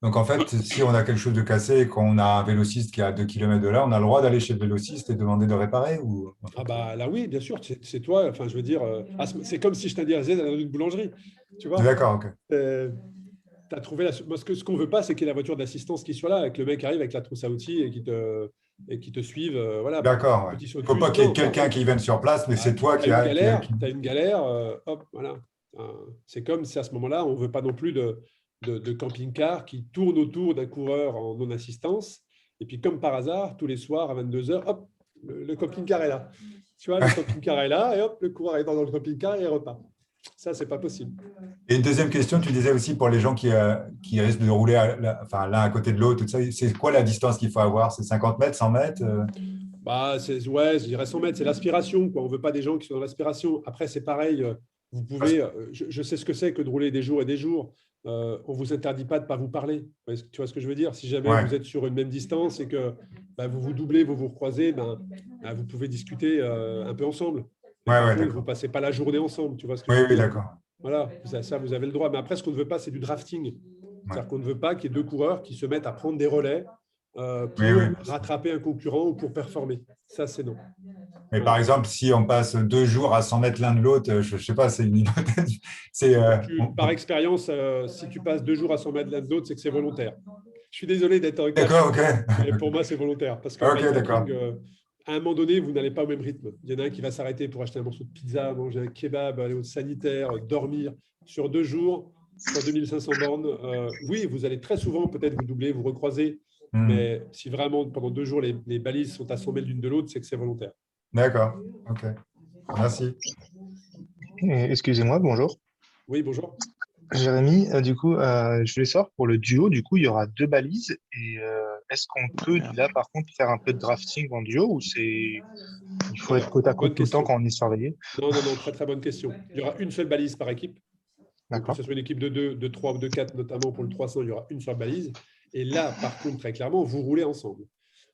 Donc, en fait, si on a quelque chose de cassé et qu'on a un vélociste qui est à 2 km de là, on a le droit d'aller chez le vélociste et demander de réparer ou... Là, oui, bien sûr. C'est toi. Enfin, je veux dire, c'est comme si je t'interdisais d'aller dans une boulangerie. Tu vois? D'accord, ok. Tu as trouvé ce qu'on ne veut pas, c'est qu'il y ait la voiture d'assistance qui soit là, et que le mec arrive avec la trousse à outils et qui te suive. Voilà. D'accord. Il ne faut pas qu'il y ait quelqu'un qui vienne sur place, mais c'est toi qui as... Tu as une galère, hop, voilà. C'est comme si à ce moment-là, on ne veut pas non plus de camping-car qui tourne autour d'un coureur en non-assistance. Et puis, comme par hasard, tous les soirs à 22h, hop, le camping-car est là. Tu vois, le camping-car est là, et hop, le coureur est dans le camping-car et il repart. Ça, c'est pas possible. Et une deuxième question, tu disais aussi pour les gens qui risquent de rouler l'un à côté de l'autre, tout ça, c'est quoi la distance qu'il faut avoir? C'est 50 mètres, 100 mètres? Ouais, je dirais 100 mètres, c'est l'aspiration. On ne veut pas des gens qui sont dans l'aspiration. Après, c'est pareil. Vous pouvez, je sais ce que c'est que de rouler des jours et des jours. On ne vous interdit pas de ne pas vous parler. Tu vois ce que je veux dire? Si jamais vous êtes sur une même distance et que vous vous doublez, vous vous recroisez, vous pouvez discuter un peu ensemble. Par contre, vous ne passez pas la journée ensemble. Tu vois ce que je veux dire? D'accord. Voilà, ça, vous avez le droit. Mais après, ce qu'on ne veut pas, c'est du drafting. C'est-à-dire qu'on ne veut pas qu'il y ait deux coureurs qui se mettent à prendre des relais pour rattraper un concurrent ou pour performer. Ça, c'est non. Mais par exemple, si on passe 2 jours à 100 mètres l'un de l'autre, je ne sais pas, c'est une hypothèse. Par expérience, si tu passes 2 jours à 100 mètres l'un de l'autre, c'est que c'est volontaire. Je suis désolé d'être en D'accord, ok. Mais pour moi, c'est volontaire. Parce que à un moment donné, vous n'allez pas au même rythme. Il y en a un qui va s'arrêter pour acheter un morceau de pizza, manger un kebab, aller au sanitaire, dormir. Sur 2 jours, sur 2500 bornes, oui, vous allez très souvent peut-être vous doubler, vous recroiser. Mais si vraiment, pendant 2 jours, les balises sont à 100 mètres l'une de l'autre, c'est que c'est volontaire. D'accord, ok. Merci. Excusez-moi, bonjour. Oui, bonjour. Jérémy, du coup, je voulais savoir pour le duo, du coup, il y aura 2 balises. Et est-ce qu'on peut, là, par contre, faire un peu de drafting en duo ou il faut être côte à côte tout le temps quand on est surveillé? Non, très très bonne question. Il y aura une seule balise par équipe. Donc, que ce soit une équipe de 2, de 3 ou de 4, notamment pour le 300, il y aura une seule balise. Et là, par contre, très clairement, vous roulez ensemble.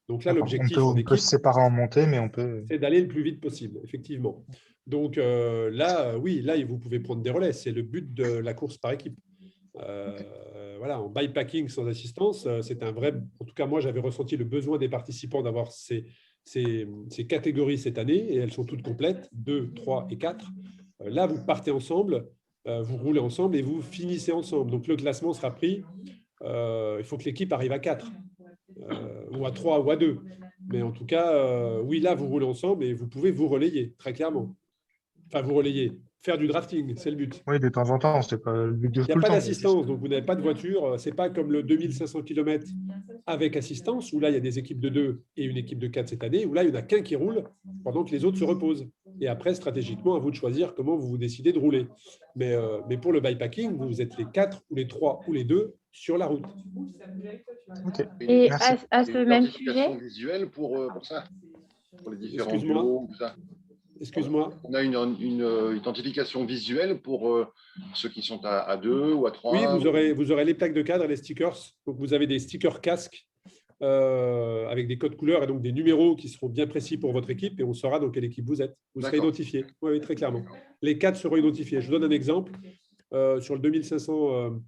Donc là, l'objectif, on peut se séparer en montée, mais on peut… C'est d'aller le plus vite possible, effectivement. Donc là, oui, là, vous pouvez prendre des relais. C'est le but de la course par équipe. Voilà, en bikepacking sans assistance, c'est un vrai… En tout cas, moi, j'avais ressenti le besoin des participants d'avoir ces catégories cette année, et elles sont toutes complètes, 2, 3 et 4. Là, vous partez ensemble, vous roulez ensemble et vous finissez ensemble. Donc, le classement sera pris. Il faut que l'équipe arrive à 4. Ou à 3 ou à 2. Mais en tout cas, oui, là, vous roulez ensemble et vous pouvez vous relayer, très clairement. Enfin, vous relayer, faire du drafting, c'est le but. Oui, de temps en temps, c'est pas le but de tout le temps. Il n'y a pas d'assistance, donc vous n'avez pas de voiture. Ce n'est pas comme le 2500 km avec assistance, où là, il y a des équipes de 2 et une équipe de 4 cette année, où là, il n'y en a qu'un qui roule pendant que les autres se reposent. Et après, stratégiquement, à vous de choisir comment vous décidez de rouler. Mais pour le bikepacking, vous êtes les 4 ou les 3 ou les 2 sur la route. Okay. Et à ce même sujet… visuelle pour ça, pour les différents duos, tout ça. Excuse-moi. On a une identification visuelle pour ceux qui sont à 2 ou à 3. Oui, vous aurez les plaques de cadre et les stickers. Donc, vous avez des stickers casques avec des codes couleurs et donc des numéros qui seront bien précis pour votre équipe et on saura dans quelle équipe vous êtes. Vous serez identifié. Oui, très clairement. Les 4 seront identifiés. Je vous donne un exemple. Sur le 2500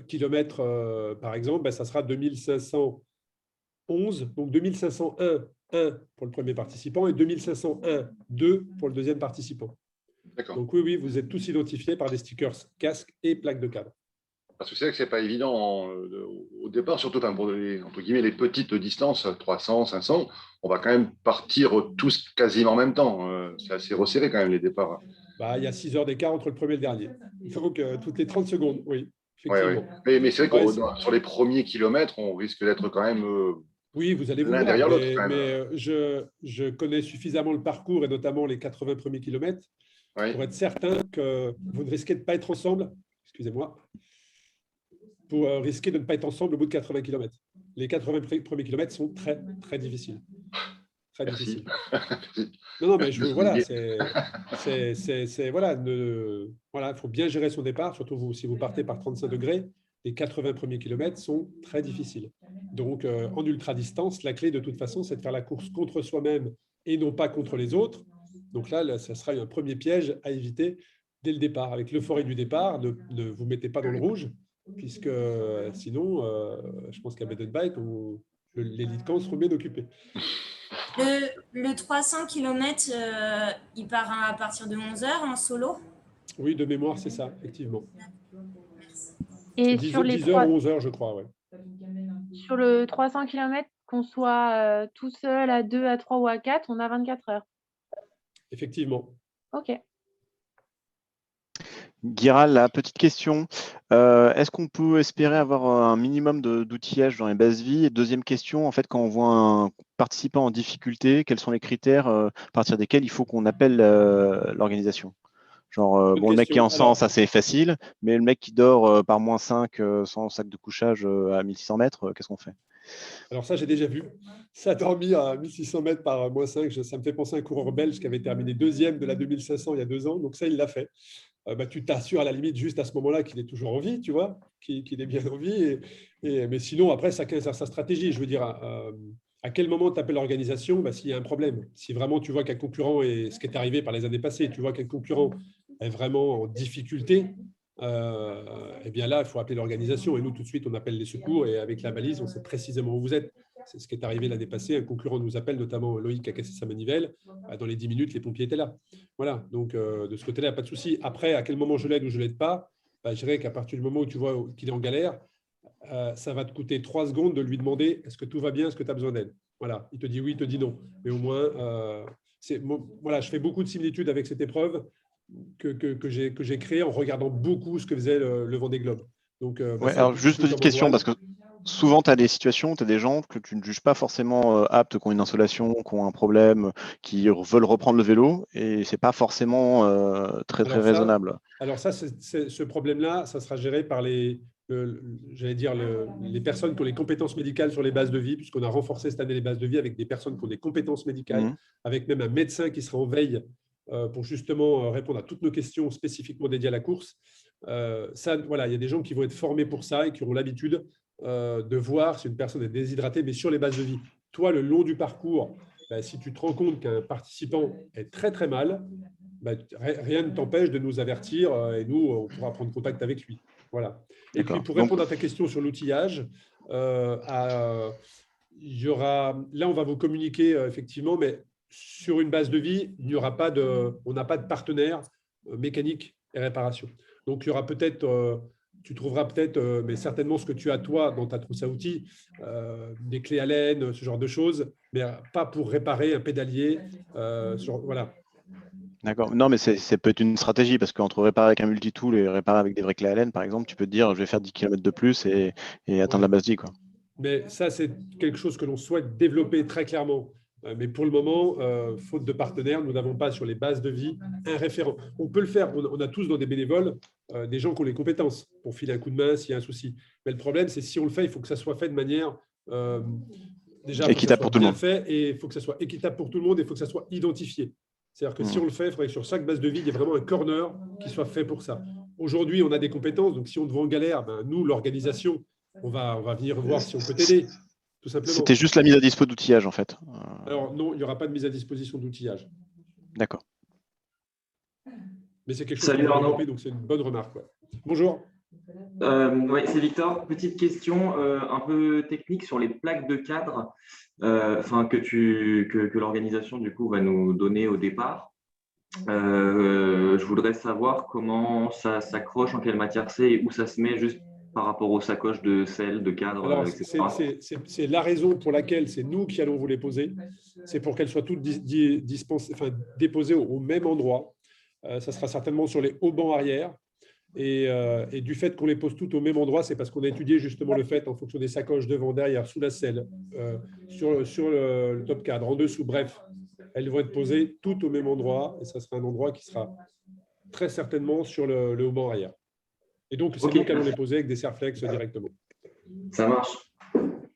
km, par exemple, ça sera 2511, donc 2501, 1 pour le premier participant et 2501, 2 pour le deuxième participant. Donc oui, vous êtes tous identifiés par des stickers casque et plaques de cadre. Parce que c'est vrai que ce n'est pas évident au départ, surtout pour entre guillemets, les petites distances, 300, 500, on va quand même partir tous quasiment en même temps. C'est assez resserré quand même les départs. Il y a 6 heures d'écart entre le premier et le dernier. Donc toutes les 30 secondes, oui. Ouais. Mais c'est vrai que sur les premiers kilomètres, on risque d'être quand même… oui, vous allez vous l'un derrière l'autre. Mais je connais suffisamment le parcours et notamment les 80 premiers kilomètres pour être certain que vous ne risquez de ne pas être ensemble. Excusez-moi. Pour risquer de ne pas être ensemble au bout de 80 km. Les 80 premiers kilomètres sont très, très difficiles. Très difficiles. Non, mais voilà, il faut bien gérer son départ, surtout si vous partez par 35 degrés. Les 80 premiers kilomètres sont très difficiles. Donc, en ultra-distance, la clé, de toute façon, c'est de faire la course contre soi-même et non pas contre les autres. Donc là, ça sera un premier piège à éviter dès le départ. Avec l'euphorie du départ, ne vous mettez pas dans le rouge, puisque sinon, je pense qu'à Bed & Bike, les lead camps seront bien occupés. Le 300 km, il part à partir de 11 h en solo? Oui, de mémoire, c'est ça, effectivement. Et 10 sur les 10 h ou 11 h, je crois, ouais. Sur le 300 km, qu'on soit tout seul, à 2, à 3 ou à 4, on a 24 heures. Effectivement. OK. Guiral, la petite question. Est-ce qu'on peut espérer avoir un minimum d'outillage dans les bases vie? Et deuxième question, en fait, quand on voit un participant en difficulté, quels sont les critères à partir desquels il faut qu'on appelle l'organisation? Genre, bon, le mec qui est en 100, ça c'est facile, mais le mec qui dort par -5 sans sac de couchage à 1600 mètres, qu'est-ce qu'on fait? Alors ça, j'ai déjà vu. Ça a dormi à 1600 mètres par -5. Ça me fait penser à un coureur belge qui avait terminé 2e de la 2500 il y a 2 ans. Donc ça, il l'a fait. Tu t'assures à la limite juste à ce moment-là qu'il est toujours en vie, tu vois, qu'il est bien en vie. Mais sinon, après, chacun a sa stratégie. Je veux dire, à quel moment tu appelles l'organisation? S'il y a un problème. Si vraiment tu vois qu'un concurrent, et ce qui est arrivé par les années passées, tu vois qu'un concurrent est vraiment en difficulté, eh bien là, il faut appeler l'organisation. Et nous, tout de suite, on appelle les secours. Et avec la balise, on sait précisément où vous êtes. C'est ce qui est arrivé l'année passée. Un concurrent nous appelle, notamment Loïc qui a cassé sa manivelle. Dans les 10 minutes, les pompiers étaient là. Voilà. Donc, de ce côté-là, il n'y a pas de souci. Après, à quel moment je l'aide ou je ne l'aide pas, je dirais qu'à partir du moment où tu vois qu'il est en galère, ça va te coûter 3 secondes de lui demander est-ce que tout va bien, est-ce que tu as besoin d'aide? Voilà. Il te dit oui, il te dit non. Mais au moins, voilà, je fais beaucoup de similitudes avec cette épreuve que j'ai créée en regardant beaucoup ce que faisait le Vendée Globe. Donc, alors, juste petite question, parce que souvent, tu as des situations, tu as des gens que tu ne juges pas forcément aptes, qui ont une insolation, qui ont un problème, qui veulent reprendre le vélo, et ce n'est pas forcément très raisonnable. Alors ça, ce problème-là, ça sera géré par les personnes qui ont les compétences médicales sur les bases de vie, puisqu'on a renforcé cette année les bases de vie avec des personnes qui ont des compétences médicales, avec même un médecin qui sera en veille pour justement répondre à toutes nos questions spécifiquement dédiées à la course. Voilà, il y a des gens qui vont être formés pour ça et qui auront l'habitude de voir si une personne est déshydratée, mais sur les bases de vie. Toi, le long du parcours, si tu te rends compte qu'un participant est très très mal, rien ne t'empêche de nous avertir et nous, on pourra prendre contact avec lui. Voilà. Et puis, pour répondre à ta question sur l'outillage, là, on va vous communiquer effectivement, mais sur une base de vie, on n'a pas de partenaire mécanique et réparation. Donc, il y aura peut-être, tu trouveras peut-être, mais certainement ce que tu as toi dans ta trousse à outils, des clés Allen, ce genre de choses, mais pas pour réparer un pédalier. Voilà. D'accord. Non, mais ça peut être une stratégie, parce qu'entre réparer avec un multitool et réparer avec des vraies clés Allen, par exemple, tu peux te dire je vais faire 10 km de plus et atteindre la base de vie, quoi. Mais ça, c'est quelque chose que l'on souhaite développer très clairement. Mais pour le moment, faute de partenaires, nous n'avons pas sur les bases de vie un référent. On peut le faire, on a tous dans des bénévoles des gens qui ont les compétences pour filer un coup de main s'il y a un souci. Mais le problème, c'est si on le fait, il faut que ça soit fait de manière déjà équitable pour tout le monde. Fait, et il faut que ça soit équitable pour tout le monde et il faut que ça soit identifié. C'est-à-dire que si on le fait, il faudrait que sur chaque base de vie, il y ait vraiment un corner qui soit fait pour ça. Aujourd'hui, on a des compétences, donc si on est en galère, nous, l'organisation, on va venir voir si on peut t'aider. Tout simplement. C'était juste la mise à dispo d'outillage, en fait. Alors non, il n'y aura pas de mise à disposition d'outillage. D'accord. Mais c'est quelque chose qu'on va développer, donc c'est une bonne remarque. Ouais. Bonjour. Oui, c'est Victor. Petite question un peu technique sur les plaques de cadre que l'organisation du coup va nous donner au départ. Je voudrais savoir comment ça s'accroche, en quelle matière c'est et où ça se met juste par rapport aux sacoches de selle, de cadre, alors, etc. C'est la raison pour laquelle c'est nous qui allons vous les poser. C'est pour qu'elles soient toutes déposées au même endroit. Ça sera certainement sur les hauts bancs arrière. Et du fait qu'on les pose toutes au même endroit, c'est parce qu'on a étudié justement le fait en fonction des sacoches devant, derrière, sous la selle, sur le top cadre, en dessous. Bref, elles vont être posées toutes au même endroit. Et ça sera un endroit qui sera très certainement sur le haut banc arrière. Et donc, c'est nous qui allons les poser avec des serflex directement. Ça marche.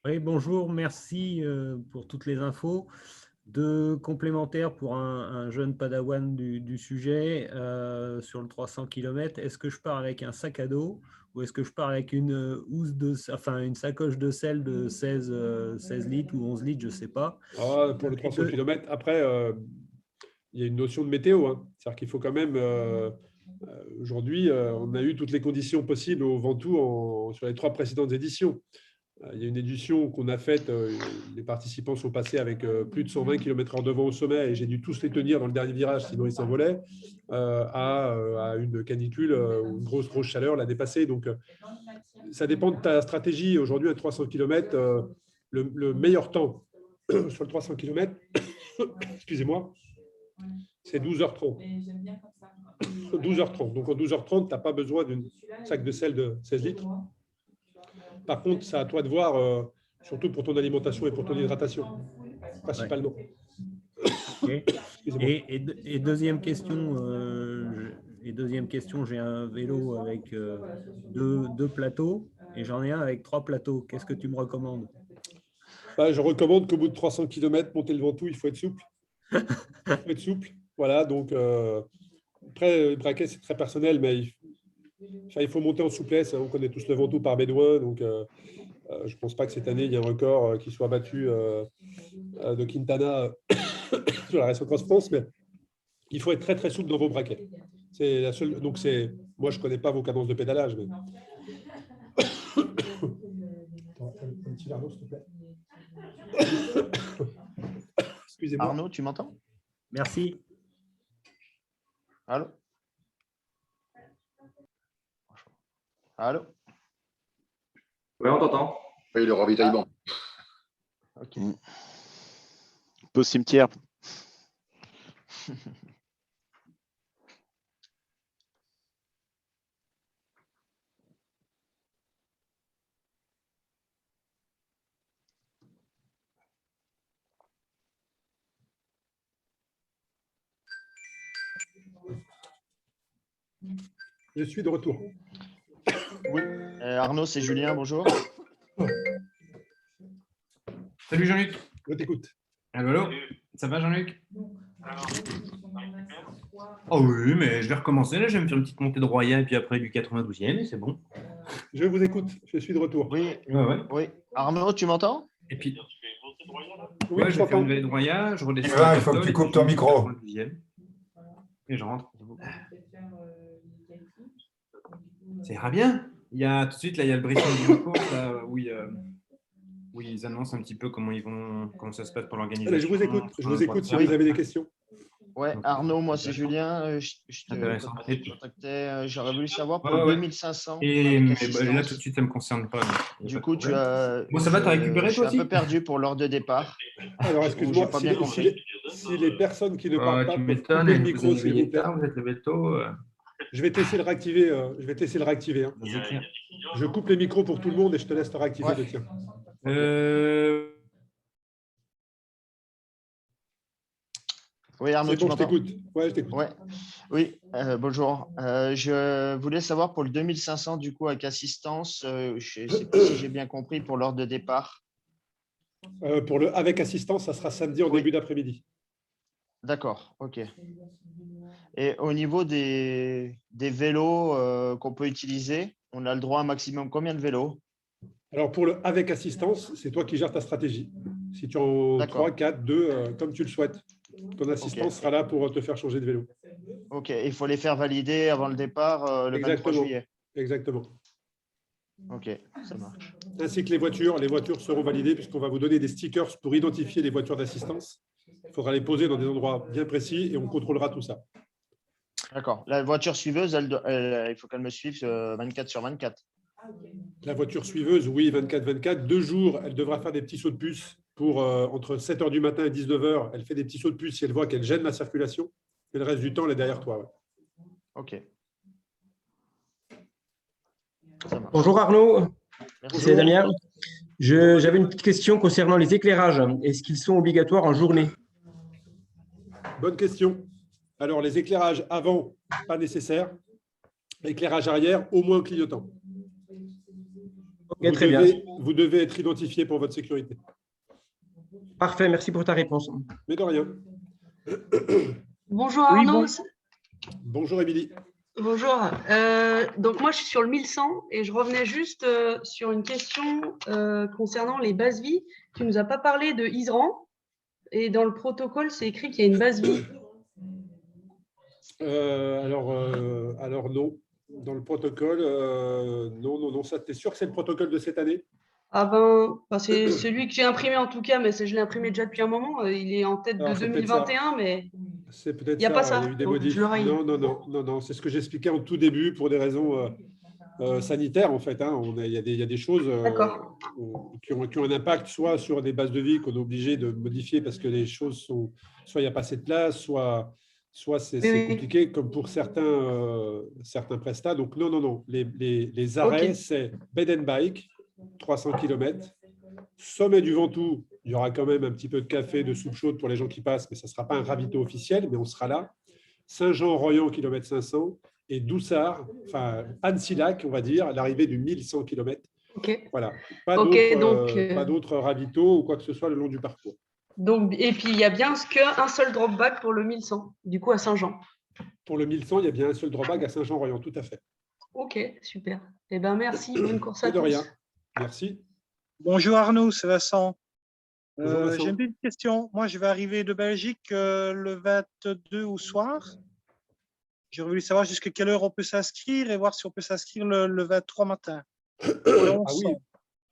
Oui, bonjour, merci pour toutes les infos. Deux complémentaires pour un jeune padawan du sujet sur le 300 km. Est-ce que je pars avec un sac à dos ou est-ce que je pars avec une sacoche de sel de 16 litres ou 11 litres, je ne sais pas. Pour le 300 km, après, il y a une notion de météo. Hein. C'est-à-dire qu'il faut quand même… aujourd'hui, on a eu toutes les conditions possibles au Ventoux sur les 3 précédentes éditions. Il y a une édition qu'on a faite, les participants sont passés avec plus de 120 km/h de vent au sommet et j'ai dû tous les tenir dans le dernier virage, sinon ils s'envolaient, à une canicule ou une grosse chaleur l'a dépassé. Donc, ça dépend de ta stratégie. Aujourd'hui, à 300 km, le meilleur temps sur le 300 km, excusez-moi, c'est 12h30. 12h30. Donc en 12h30, tu n'as pas besoin d'un sac de sel de 16 litres. Par contre, c'est à toi de voir, surtout pour ton alimentation et pour ton hydratation, principalement. Okay. Et deuxième question, j'ai un vélo avec deux plateaux et j'en ai un avec 3 plateaux. Qu'est-ce que tu me recommandes? Je recommande qu'au bout de 300 km, monter le Ventoux, il faut être souple. Voilà, donc après, le braquet, c'est très personnel, mais il faut monter en souplesse. On connaît tous le Ventoux par Bédouin, donc je ne pense pas que cette année, il y ait un record qui soit battu de Quintana sur la Race Cross France, mais il faut être très, très souple dans vos braquets. C'est la seule. Donc, moi, je ne connais pas vos cadences de pédalage, mais. Un petit verre d'eau, s'il te plaît. Excusez-moi. Arnaud, tu m'entends? Merci. Allô? Allô? Oui, on t'entend. Oui, le ravitaillement. Ok. Peu cimetière. Je suis de retour. Oui, Arnaud, c'est Julien, bonjour. Salut Jean-Luc. Je t'écoute. Allô, ça va Jean-Luc? Oh oui, mais je vais recommencer. Là, je vais me faire une petite montée de Roya et puis après du 92e, c'est bon. Je vous écoute, je suis de retour. Oui, ouais. Oui. Arnaud, tu m'entends? Et puis, oui, je vais faire une veille de Roya, je redescends. Il faut que tu coupes ton micro. Et je rentre. Ça ira bien. Il y a tout de suite, là, il y a le briefing du cours, là, où ils annoncent un petit peu comment ça se passe pour l'organisation. Je vous écoute si vous avez des questions. Ouais, Arnaud, moi c'est Julien. Je te contactais, j'aurais voulu savoir pour le 2500. Là, tout de suite, ça ne me concerne pas. Du coup, tu as. Bon, ça va, tu as récupéré toi aussi? Je suis un peu perdu pour l'heure de départ. Alors, excuse-moi, si les personnes qui ne parlent pas peuvent couper le micro, s'il vous plaît. Vous êtes levé tôt. Je vais t'essayer de réactiver. Hein. Je coupe les micros pour tout le monde et je te laisse te réactiver le tien. Oui, Arnaud, bon, je t'écoute. Ouais, je t'écoute. Ouais. Oui, bonjour. Je voulais savoir pour le 2500, du coup, avec assistance, je ne sais pas si j'ai bien compris, pour l'heure de départ. Pour le avec assistance, ça sera samedi en début d'après-midi. D'accord, ok. Et au niveau des vélos qu'on peut utiliser, on a le droit à un maximum combien de vélos? Alors, pour le avec assistance, c'est toi qui gères ta stratégie. Si tu en 3, 4, 2, comme tu le souhaites. Ton assistance sera là pour te faire changer de vélo. Ok, il faut les faire valider avant le départ le 23 juillet. Exactement. Ok, ça marche. Ainsi que les voitures seront validées puisqu'on va vous donner des stickers pour identifier les voitures d'assistance. Il faudra les poser dans des endroits bien précis et on contrôlera tout ça. D'accord. La voiture suiveuse, il faut qu'elle me suive 24/24. La voiture suiveuse, oui, 24/24. 2 jours, elle devra faire des petits sauts de puce pour entre 7 h du matin et 19 h. Elle fait des petits sauts de puce si elle voit qu'elle gêne la circulation. Et le reste du temps, elle est derrière toi. Ouais. Ok. Bonjour Arnaud, c'est Damien. J'avais une petite question concernant les éclairages. Est-ce qu'ils sont obligatoires en journée? Bonne question. Alors, les éclairages avant, pas nécessaire. Éclairage arrière, au moins clignotant. Ok, très bien. Vous devez être identifié pour votre sécurité. Parfait, merci pour ta réponse. Mais de rien. Bonjour Arnaud. Bonjour Émilie. Bonjour. Donc moi, je suis sur le 1100 et je revenais juste sur une question concernant les bases vie. Tu ne nous as pas parlé de ISRAN et dans le protocole, c'est écrit qu'il y a une base vie. Alors non. Dans le protocole, non. Ça, tu es sûr que c'est le protocole de cette année? Ah c'est celui que j'ai imprimé en tout cas, mais je l'ai imprimé déjà depuis un moment. Il est en tête de 2021, mais c'est peut-être il n'y a pas ça. Il y a eu des modifs. Non, c'est ce que j'expliquais en tout début pour des raisons sanitaires, en fait. Hein. Il y a des choses qui ont un impact, soit sur des bases de vie qu'on est obligé de modifier parce que les choses sont… Soit il n'y a pas assez de place, soit c'est compliqué, comme pour certains prestats. Donc, non. Les arrêts, c'est bed and bike, 300 km. Sommet du Ventoux, il y aura quand même un petit peu de café, de soupe chaude pour les gens qui passent, mais ça ne sera pas un ravito officiel, mais on sera là. Saint-Jean-Royan, kilomètre 500, et Doussard, enfin Annecy-Lac, on va dire, l'arrivée du 1100 km. Voilà. Pas d'autres ravitaux ou quoi que ce soit le long du parcours. Donc, et puis, il y a bien qu'un seul drop-back pour le 1100, du coup, à Saint-Jean. Pour le 1100, il y a bien un seul drop-back à Saint-Jean-Royan, tout à fait. Ok, super. Eh bien, merci. Bonne course à tous. De rien. Merci. Bonjour Arnaud, c'est Vincent. Vincent. J'ai une petite question. Moi, je vais arriver de Belgique le 22 au soir. J'aurais voulu savoir jusqu'à quelle heure on peut s'inscrire et voir si on peut s'inscrire le 23 matin.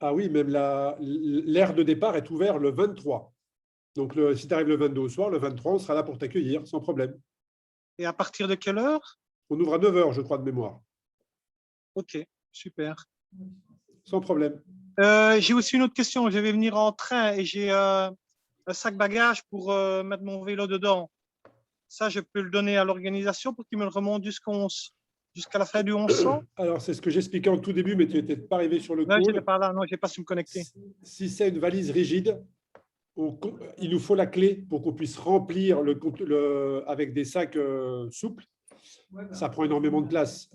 Ah oui, même l'aire de départ est ouverte le 23. Donc, si tu arrives le 22 au soir, le 23, on sera là pour t'accueillir, sans problème. Et à partir de quelle heure? On ouvre à 9h, je crois, de mémoire. Ok, super. Sans problème. J'ai aussi une autre question. Je vais venir en train et j'ai un sac bagage pour mettre mon vélo dedans. Ça, je peux le donner à l'organisation pour qu'il me le remonte jusqu'à la fin du 1100. Alors, c'est ce que j'expliquais en tout début, mais tu n'étais pas arrivé sur le call. Je n'étais pas là, non, je n'ai pas su me connecter. Si c'est une valise rigide, il nous faut la clé pour qu'on puisse remplir avec des sacs souples. Ça prend énormément de place.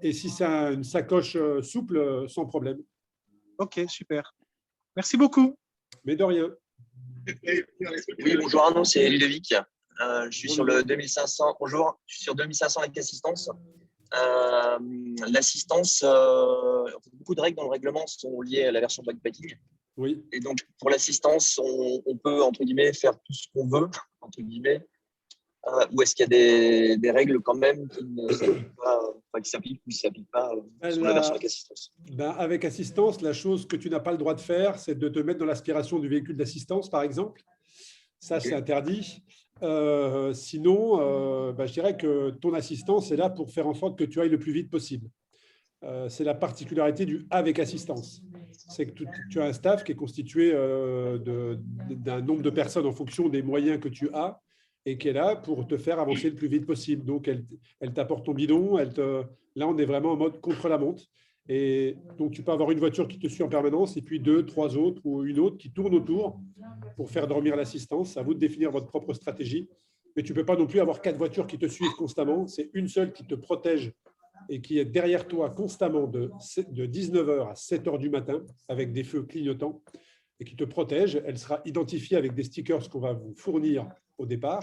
Et si c'est une sacoche souple, sans problème. Ok, super. Merci beaucoup. Mais de rien. Oui, bonjour Arnaud, c'est Ludovic. Je suis sur le 2500. Bonjour, je suis sur 2500 avec assistance. L'assistance, beaucoup de règles dans le règlement sont liées à la version backpacking. Oui. Et donc, pour l'assistance, on peut, entre guillemets, faire tout ce qu'on veut, entre guillemets. Ou est-ce qu'il y a des règles quand même qui ne s'appliquent pas, qui s'appliquent ou qui ne s'appliquent pas sur la version avec assistance? Avec assistance, la chose que tu n'as pas le droit de faire, c'est de te mettre dans l'aspiration du véhicule d'assistance, par exemple. Ça, c'est interdit. Sinon, je dirais que ton assistance est là pour faire en sorte que tu ailles le plus vite possible. C'est la particularité du avec assistance. C'est que tu as un staff qui est constitué d'un nombre de personnes en fonction des moyens que tu as et qui est là pour te faire avancer le plus vite possible. Donc, elle t'apporte ton bidon. Là, on est vraiment en mode contre-la-montre. Et donc, tu peux avoir une voiture qui te suit en permanence et puis 2, 3 autres ou une autre qui tourne autour pour faire dormir l'assistance. À vous de définir votre propre stratégie. Mais tu ne peux pas non plus avoir 4 voitures qui te suivent constamment. C'est une seule qui te protège et qui est derrière toi constamment de 19h à 7h du matin avec des feux clignotants et qui te protège. Elle sera identifiée avec des stickers qu'on va vous fournir au départ.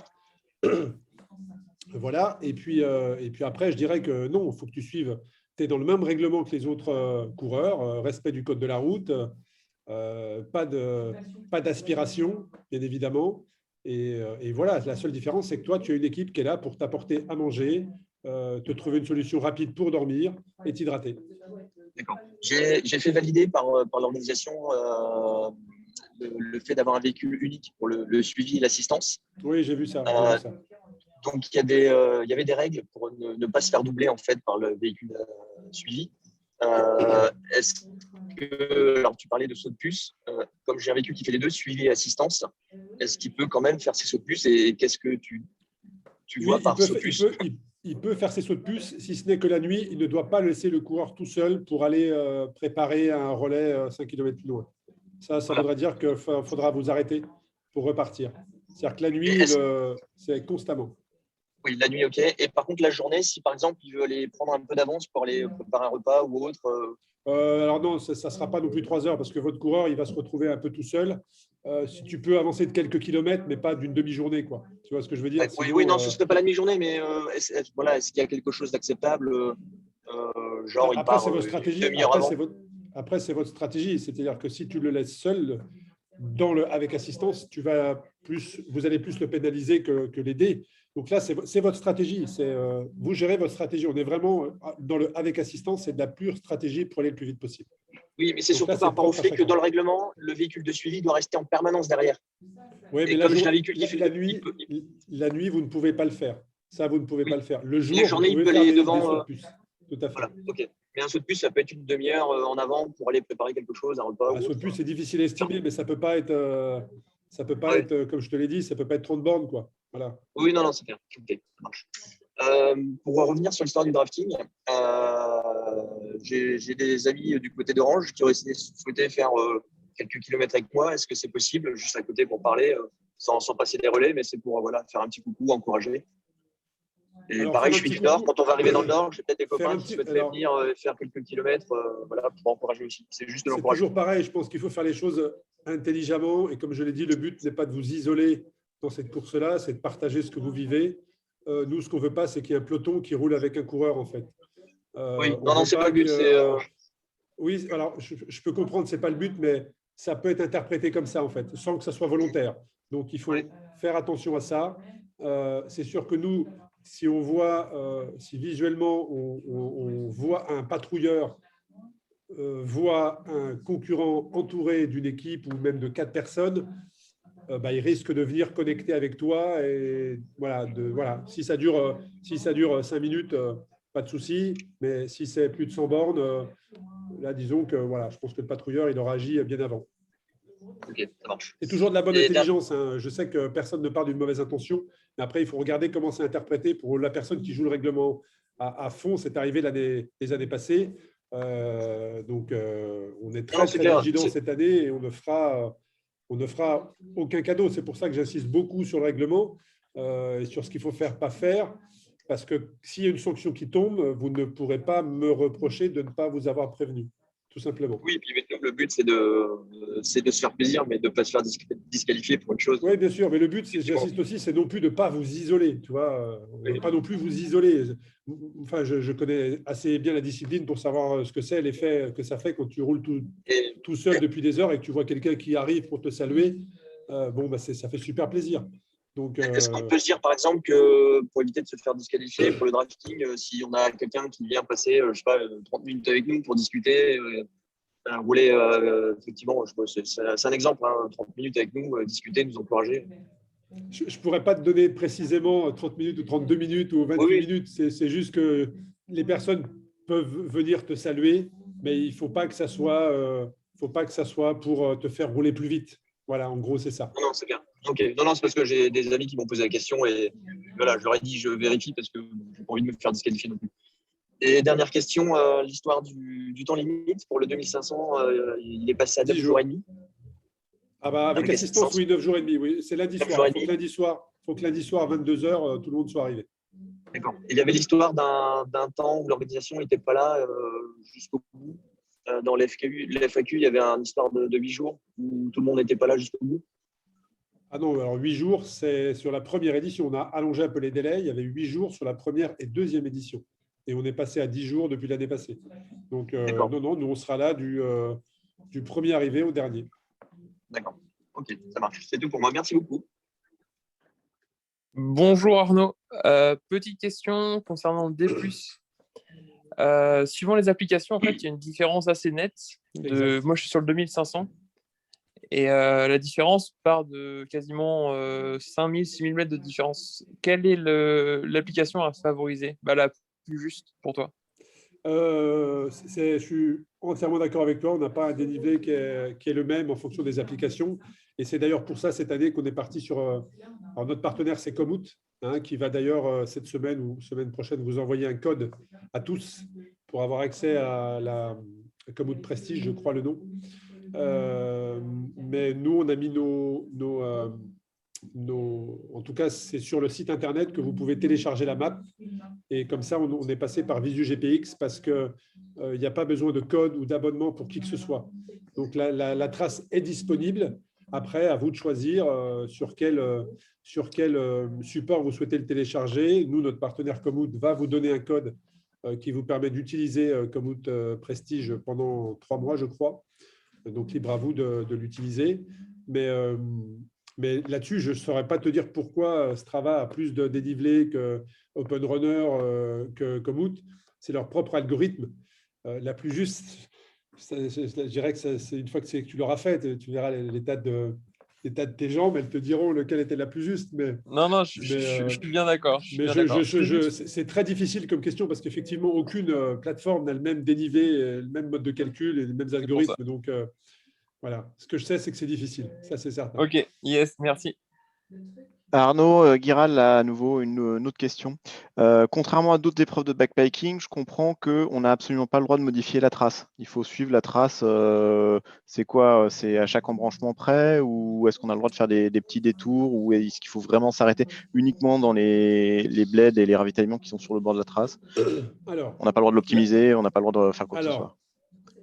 Voilà. Et puis après, je dirais que non, il faut que tu suives. Tu es dans le même règlement que les autres coureurs, respect du code de la route, pas d'aspiration, bien évidemment. Et voilà, la seule différence, c'est que toi, tu as une équipe qui est là pour t'apporter à manger, te trouver une solution rapide pour dormir et t'hydrater. D'accord. J'ai fait valider par l'organisation le fait d'avoir un véhicule unique pour le suivi et l'assistance. Oui, j'ai vu ça. Donc, il y avait des règles pour ne pas se faire doubler en fait, par le véhicule suivi. Est-ce que, alors tu parlais de saut de puce, comme j'ai un véhicule qui fait les deux, suivi et assistance, est-ce qu'il peut quand même faire ses sauts de puce et qu'est-ce que tu vois par saut de puce? Il peut faire ses sauts de puce, si ce n'est que la nuit, il ne doit pas laisser le coureur tout seul pour aller préparer un relais 5 km plus loin. Ça voudrait dire qu'il faudra vous arrêter pour repartir. C'est-à-dire que la nuit, c'est constamment. Oui, la nuit, ok. Et par contre, la journée, si par exemple, il veut aller prendre un peu d'avance pour aller préparer un repas ou autre alors non, ça ne sera pas non plus 3 heures parce que votre coureur, il va se retrouver un peu tout seul. Si tu peux avancer de quelques kilomètres, mais pas d'une demi-journée, quoi. Tu vois ce que je veux dire? Oui, non, ce ne serait pas la demi-journée, mais est-ce qu'il y a quelque chose d'acceptable genre, il part une demi-heure avant? Après, c'est votre stratégie. C'est-à-dire que si tu le laisses seul, avec assistance, vous allez plus le pénaliser que l'aider. Donc là, c'est votre stratégie. Vous gérez votre stratégie. On est vraiment avec assistance, c'est de la pure stratégie pour aller le plus vite possible. Oui, mais c'est surtout par rapport au fait que dans le règlement, le véhicule de suivi doit rester en permanence derrière. Oui, mais la nuit, vous ne pouvez pas le faire. Ça, vous ne pouvez pas le faire. Le jour, la journée, il peut aller devant. Tout à fait. Voilà, ok. Mais un saut de puce, ça peut être une demi-heure en avant pour aller préparer quelque chose, un repas. Un saut de puce, c'est difficile à estimer, mais ça peut pas être, être, comme je te l'ai dit, ça peut pas être 30 bornes, quoi. Voilà. Oui, non, c'est bien. Ok, ça marche. Pour revenir sur l'histoire du drafting, j'ai des amis du côté d'Orange qui auraient souhaité faire quelques kilomètres avec moi. Est-ce que c'est possible, juste à côté pour parler, sans passer des relais, mais c'est pour faire un petit coucou, encourager. Et alors, pareil, je suis du Nord. Quand on va arriver dans le Nord, j'ai peut-être des copains qui souhaiteraient venir faire quelques kilomètres pour encourager aussi. C'est juste de l'encourager. C'est toujours pareil. Je pense qu'il faut faire les choses intelligemment. Et comme je l'ai dit, le but n'est pas de vous isoler dans cette course-là, c'est de partager ce que vous vivez. Nous, ce qu'on ne veut pas, c'est qu'il y ait un peloton qui roule avec un coureur, en fait. Oui, non, c'est pas le but. Oui, alors, je peux comprendre, ce n'est pas le but, mais ça peut être interprété comme ça, en fait, sans que ça soit volontaire. Donc, il faut faire attention à ça. C'est sûr que nous, si on voit, si visuellement on voit un patrouilleur, voit un concurrent entouré d'une équipe ou même de 4 personnes, il risque de venir connecter avec toi. Et voilà, si ça dure 5 minutes, pas de souci. Mais si c'est plus de 100 bornes, là, disons que voilà, je pense que le patrouilleur, il aura agi bien avant. Ok, ça marche. C'est toujours de la bonne intelligence. Hein. Je sais que personne ne part d'une mauvaise intention, mais après, il faut regarder comment c'est interprété pour la personne qui joue le règlement à fond. C'est arrivé les années passées. Donc, on est très vigilant cette année et on ne fera aucun cadeau. C'est pour ça que j'insiste beaucoup sur le règlement et sur ce qu'il faut faire, pas faire. Parce que s'il y a une sanction qui tombe, vous ne pourrez pas me reprocher de ne pas vous avoir prévenu. Tout simplement. Oui, et puis le but, c'est de se faire plaisir, mais de ne pas se faire disqualifier pour une chose. Oui, bien sûr, mais le but, j'insiste aussi, c'est non plus de ne pas vous isoler. Tu vois, pas non plus vous isoler. Enfin, je connais assez bien la discipline pour savoir ce que c'est, l'effet que ça fait quand tu roules tout seul depuis des heures et que tu vois quelqu'un qui arrive pour te saluer. Ça fait super plaisir. Est-ce qu'on peut se dire, par exemple, que pour éviter de se faire disqualifier pour le drafting, si on a quelqu'un qui vient passer, 30 minutes avec nous pour discuter, rouler, effectivement, c'est un exemple, 30 minutes avec nous, discuter, nous encourager. Je ne pourrais pas te donner précisément 30 minutes ou 32 minutes ou 28 minutes. C'est juste que les personnes peuvent venir te saluer, mais il ne faut pas que ça soit, pour te faire rouler plus vite. Voilà, en gros, c'est ça. Non, c'est bien. Ok. Non, c'est parce que j'ai des amis qui m'ont posé la question et voilà, je leur ai dit je vérifie parce que je n'ai pas envie de me faire disqualifier non plus. Et dernière question, l'histoire du temps limite pour le 2500, il est passé à 9 jours et demi. Avec assistance, oui, 9 jours et demi. Oui. C'est lundi soir. Il faut que lundi soir, à 22h, tout le monde soit arrivé. D'accord. Il y avait l'histoire d'un temps où l'organisation n'était pas là jusqu'au bout. Dans l'FAQ, il y avait une histoire de 8 jours où tout le monde n'était pas là jusqu'au bout. Ah non, alors 8 jours, c'est sur la première édition. On a allongé un peu les délais. Il y avait 8 jours sur la première et deuxième édition. Et on est passé à 10 jours depuis l'année passée. Donc, non, nous, on sera là du premier arrivé au dernier. D'accord. Ok, ça marche. C'est tout pour moi. Merci beaucoup. Bonjour Arnaud. Petite question concernant le D+. Suivant les applications, en fait, il y a une différence assez nette. Moi, je suis sur le 2500. Et la différence part de quasiment 5000, 6000 mètres de différence. Quelle est l'application à favoriser, la plus juste pour toi? Je suis entièrement d'accord avec toi. On n'a pas un dénivelé qui est le même en fonction des applications. Et c'est d'ailleurs pour ça, cette année, qu'on est parti sur… alors notre partenaire, c'est Komoot, qui va d'ailleurs, cette semaine ou semaine prochaine, vous envoyer un code à tous pour avoir accès à la Komoot Prestige, je crois le nom. Mais nous, on a mis en tout cas, c'est sur le site internet que vous pouvez télécharger la map. Et comme ça, on est passé par Visu GPX parce qu'il n'y a pas besoin de code ou d'abonnement pour qui que ce soit. Donc, la trace est disponible. Après, à vous de choisir sur quel support vous souhaitez le télécharger. Nous, notre partenaire Komoot va vous donner un code qui vous permet d'utiliser Komoot Prestige pendant 3 mois, je crois. Donc, libre à vous de l'utiliser. Mais là-dessus, je ne saurais pas te dire pourquoi Strava a plus de dénivelé que Open Runner, que Komoot. C'est leur propre algorithme. La plus juste, je dirais que c'est une fois que tu l'auras fait, tu verras les tas tas de tes jambes, elles te diront lequel était la plus juste. Mais, non, je suis bien d'accord. C'est très difficile comme question parce qu'effectivement, aucune plateforme n'a le même dénivelé, le même mode de calcul et les mêmes algorithmes. Donc, voilà. Ce que je sais, c'est que c'est difficile. Ça, c'est certain. Ok, yes, merci. Arnaud Guiral a à nouveau une autre question. Contrairement à d'autres épreuves de backpacking, je comprends qu'on n'a absolument pas le droit de modifier la trace. Il faut suivre la trace. C'est quoi? C'est à chaque embranchement près ou est-ce qu'on a le droit de faire des petits détours ou est-ce qu'il faut vraiment s'arrêter uniquement dans les bleds et les ravitaillements qui sont sur le bord de la trace? Alors, on n'a pas le droit de l'optimiser, on n'a pas le droit de faire quoi que ce soit.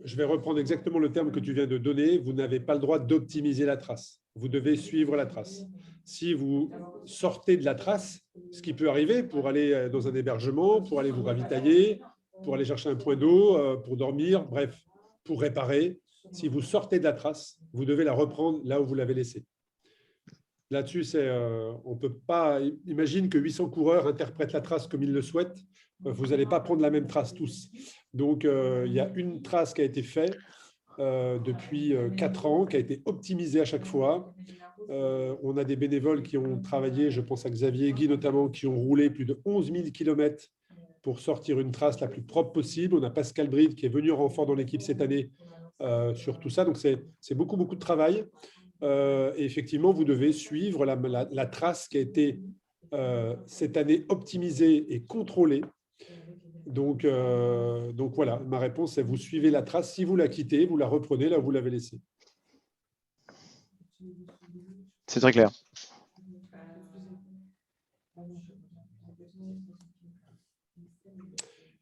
Je vais reprendre exactement le terme que tu viens de donner. Vous n'avez pas le droit d'optimiser la trace. Vous devez suivre la trace. Si vous sortez de la trace, ce qui peut arriver pour aller dans un hébergement, pour aller vous ravitailler, pour aller chercher un point d'eau, pour dormir, bref, pour réparer, si vous sortez de la trace, vous devez la reprendre là où vous l'avez laissée. Là-dessus, on ne peut pas… Imagine que 800 coureurs interprètent la trace comme ils le souhaitent. Vous n'allez pas prendre la même trace tous. Donc, il y a une trace qui a été faite depuis 4 ans, qui a été optimisée à chaque fois. On a des bénévoles qui ont travaillé, je pense à Xavier et Guy notamment, qui ont roulé plus de 11 000 km pour sortir une trace la plus propre possible. On a Pascal Bride qui est venu en renfort dans l'équipe cette année sur tout ça. Donc, c'est beaucoup, beaucoup de travail. Et effectivement, vous devez suivre la trace qui a été cette année optimisée et contrôlée. Donc voilà, ma réponse est vous suivez la trace. Si vous la quittez, vous la reprenez là où vous l'avez laissée. C'est très clair.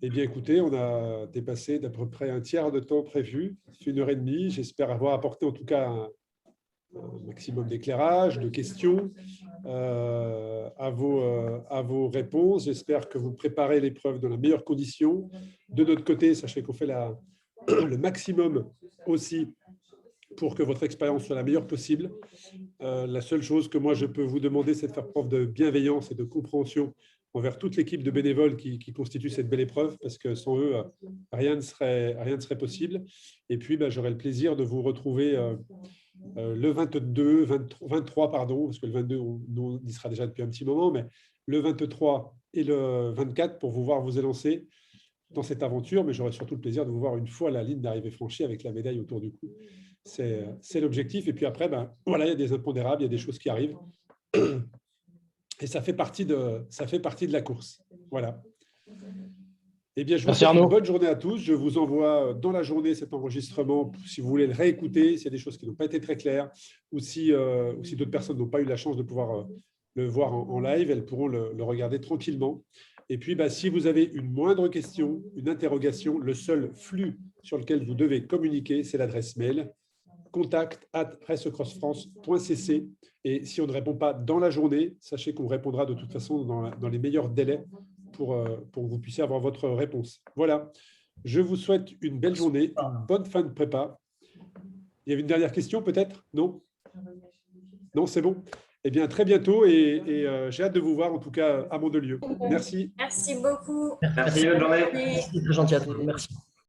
Eh bien, écoutez, on a dépassé d'à peu près un tiers de temps prévu, 1h30. J'espère avoir apporté en tout cas un maximum d'éclairage, de questions à vos réponses. J'espère que vous préparez l'épreuve dans la meilleure condition. De notre côté, sachez qu'on fait le maximum aussi pour que votre expérience soit la meilleure possible. La seule chose que moi je peux vous demander, c'est de faire preuve de bienveillance et de compréhension envers toute l'équipe de bénévoles qui constitue cette belle épreuve, parce que sans eux, rien ne serait possible. Et puis, j'aurai le plaisir de vous retrouver le 23, parce que le 22, on y sera déjà depuis un petit moment, mais le 23 et le 24 pour vous voir vous élancer dans cette aventure. Mais j'aurai surtout le plaisir de vous voir une fois la ligne d'arrivée franchie avec la médaille autour du cou. C'est l'objectif. Et puis après, voilà, il y a des impondérables, il y a des choses qui arrivent. Et ça fait partie de la course. Voilà. Eh bien, je vous souhaite une bonne journée à tous. Je vous envoie dans la journée cet enregistrement, si vous voulez le réécouter, s'il y a des choses qui n'ont pas été très claires, ou si d'autres personnes n'ont pas eu la chance de pouvoir le voir en live, elles pourront le regarder tranquillement. Et puis, si vous avez une moindre question, une interrogation, le seul flux sur lequel vous devez communiquer, c'est l'adresse mail contact@racecrossfrance.cc. Et si on ne répond pas dans la journée, sachez qu'on répondra de toute façon dans les meilleurs délais pour que vous puissiez avoir votre réponse. Voilà. Je vous souhaite une belle journée, une bonne fin de prépa. Il y avait une dernière question peut-être? Non? Non, c'est bon. Eh bien, à très bientôt et j'ai hâte de vous voir en tout cas à Mandelieu. Merci. Merci beaucoup. Merci, bonne journée. Merci, très gentil à tous. Merci.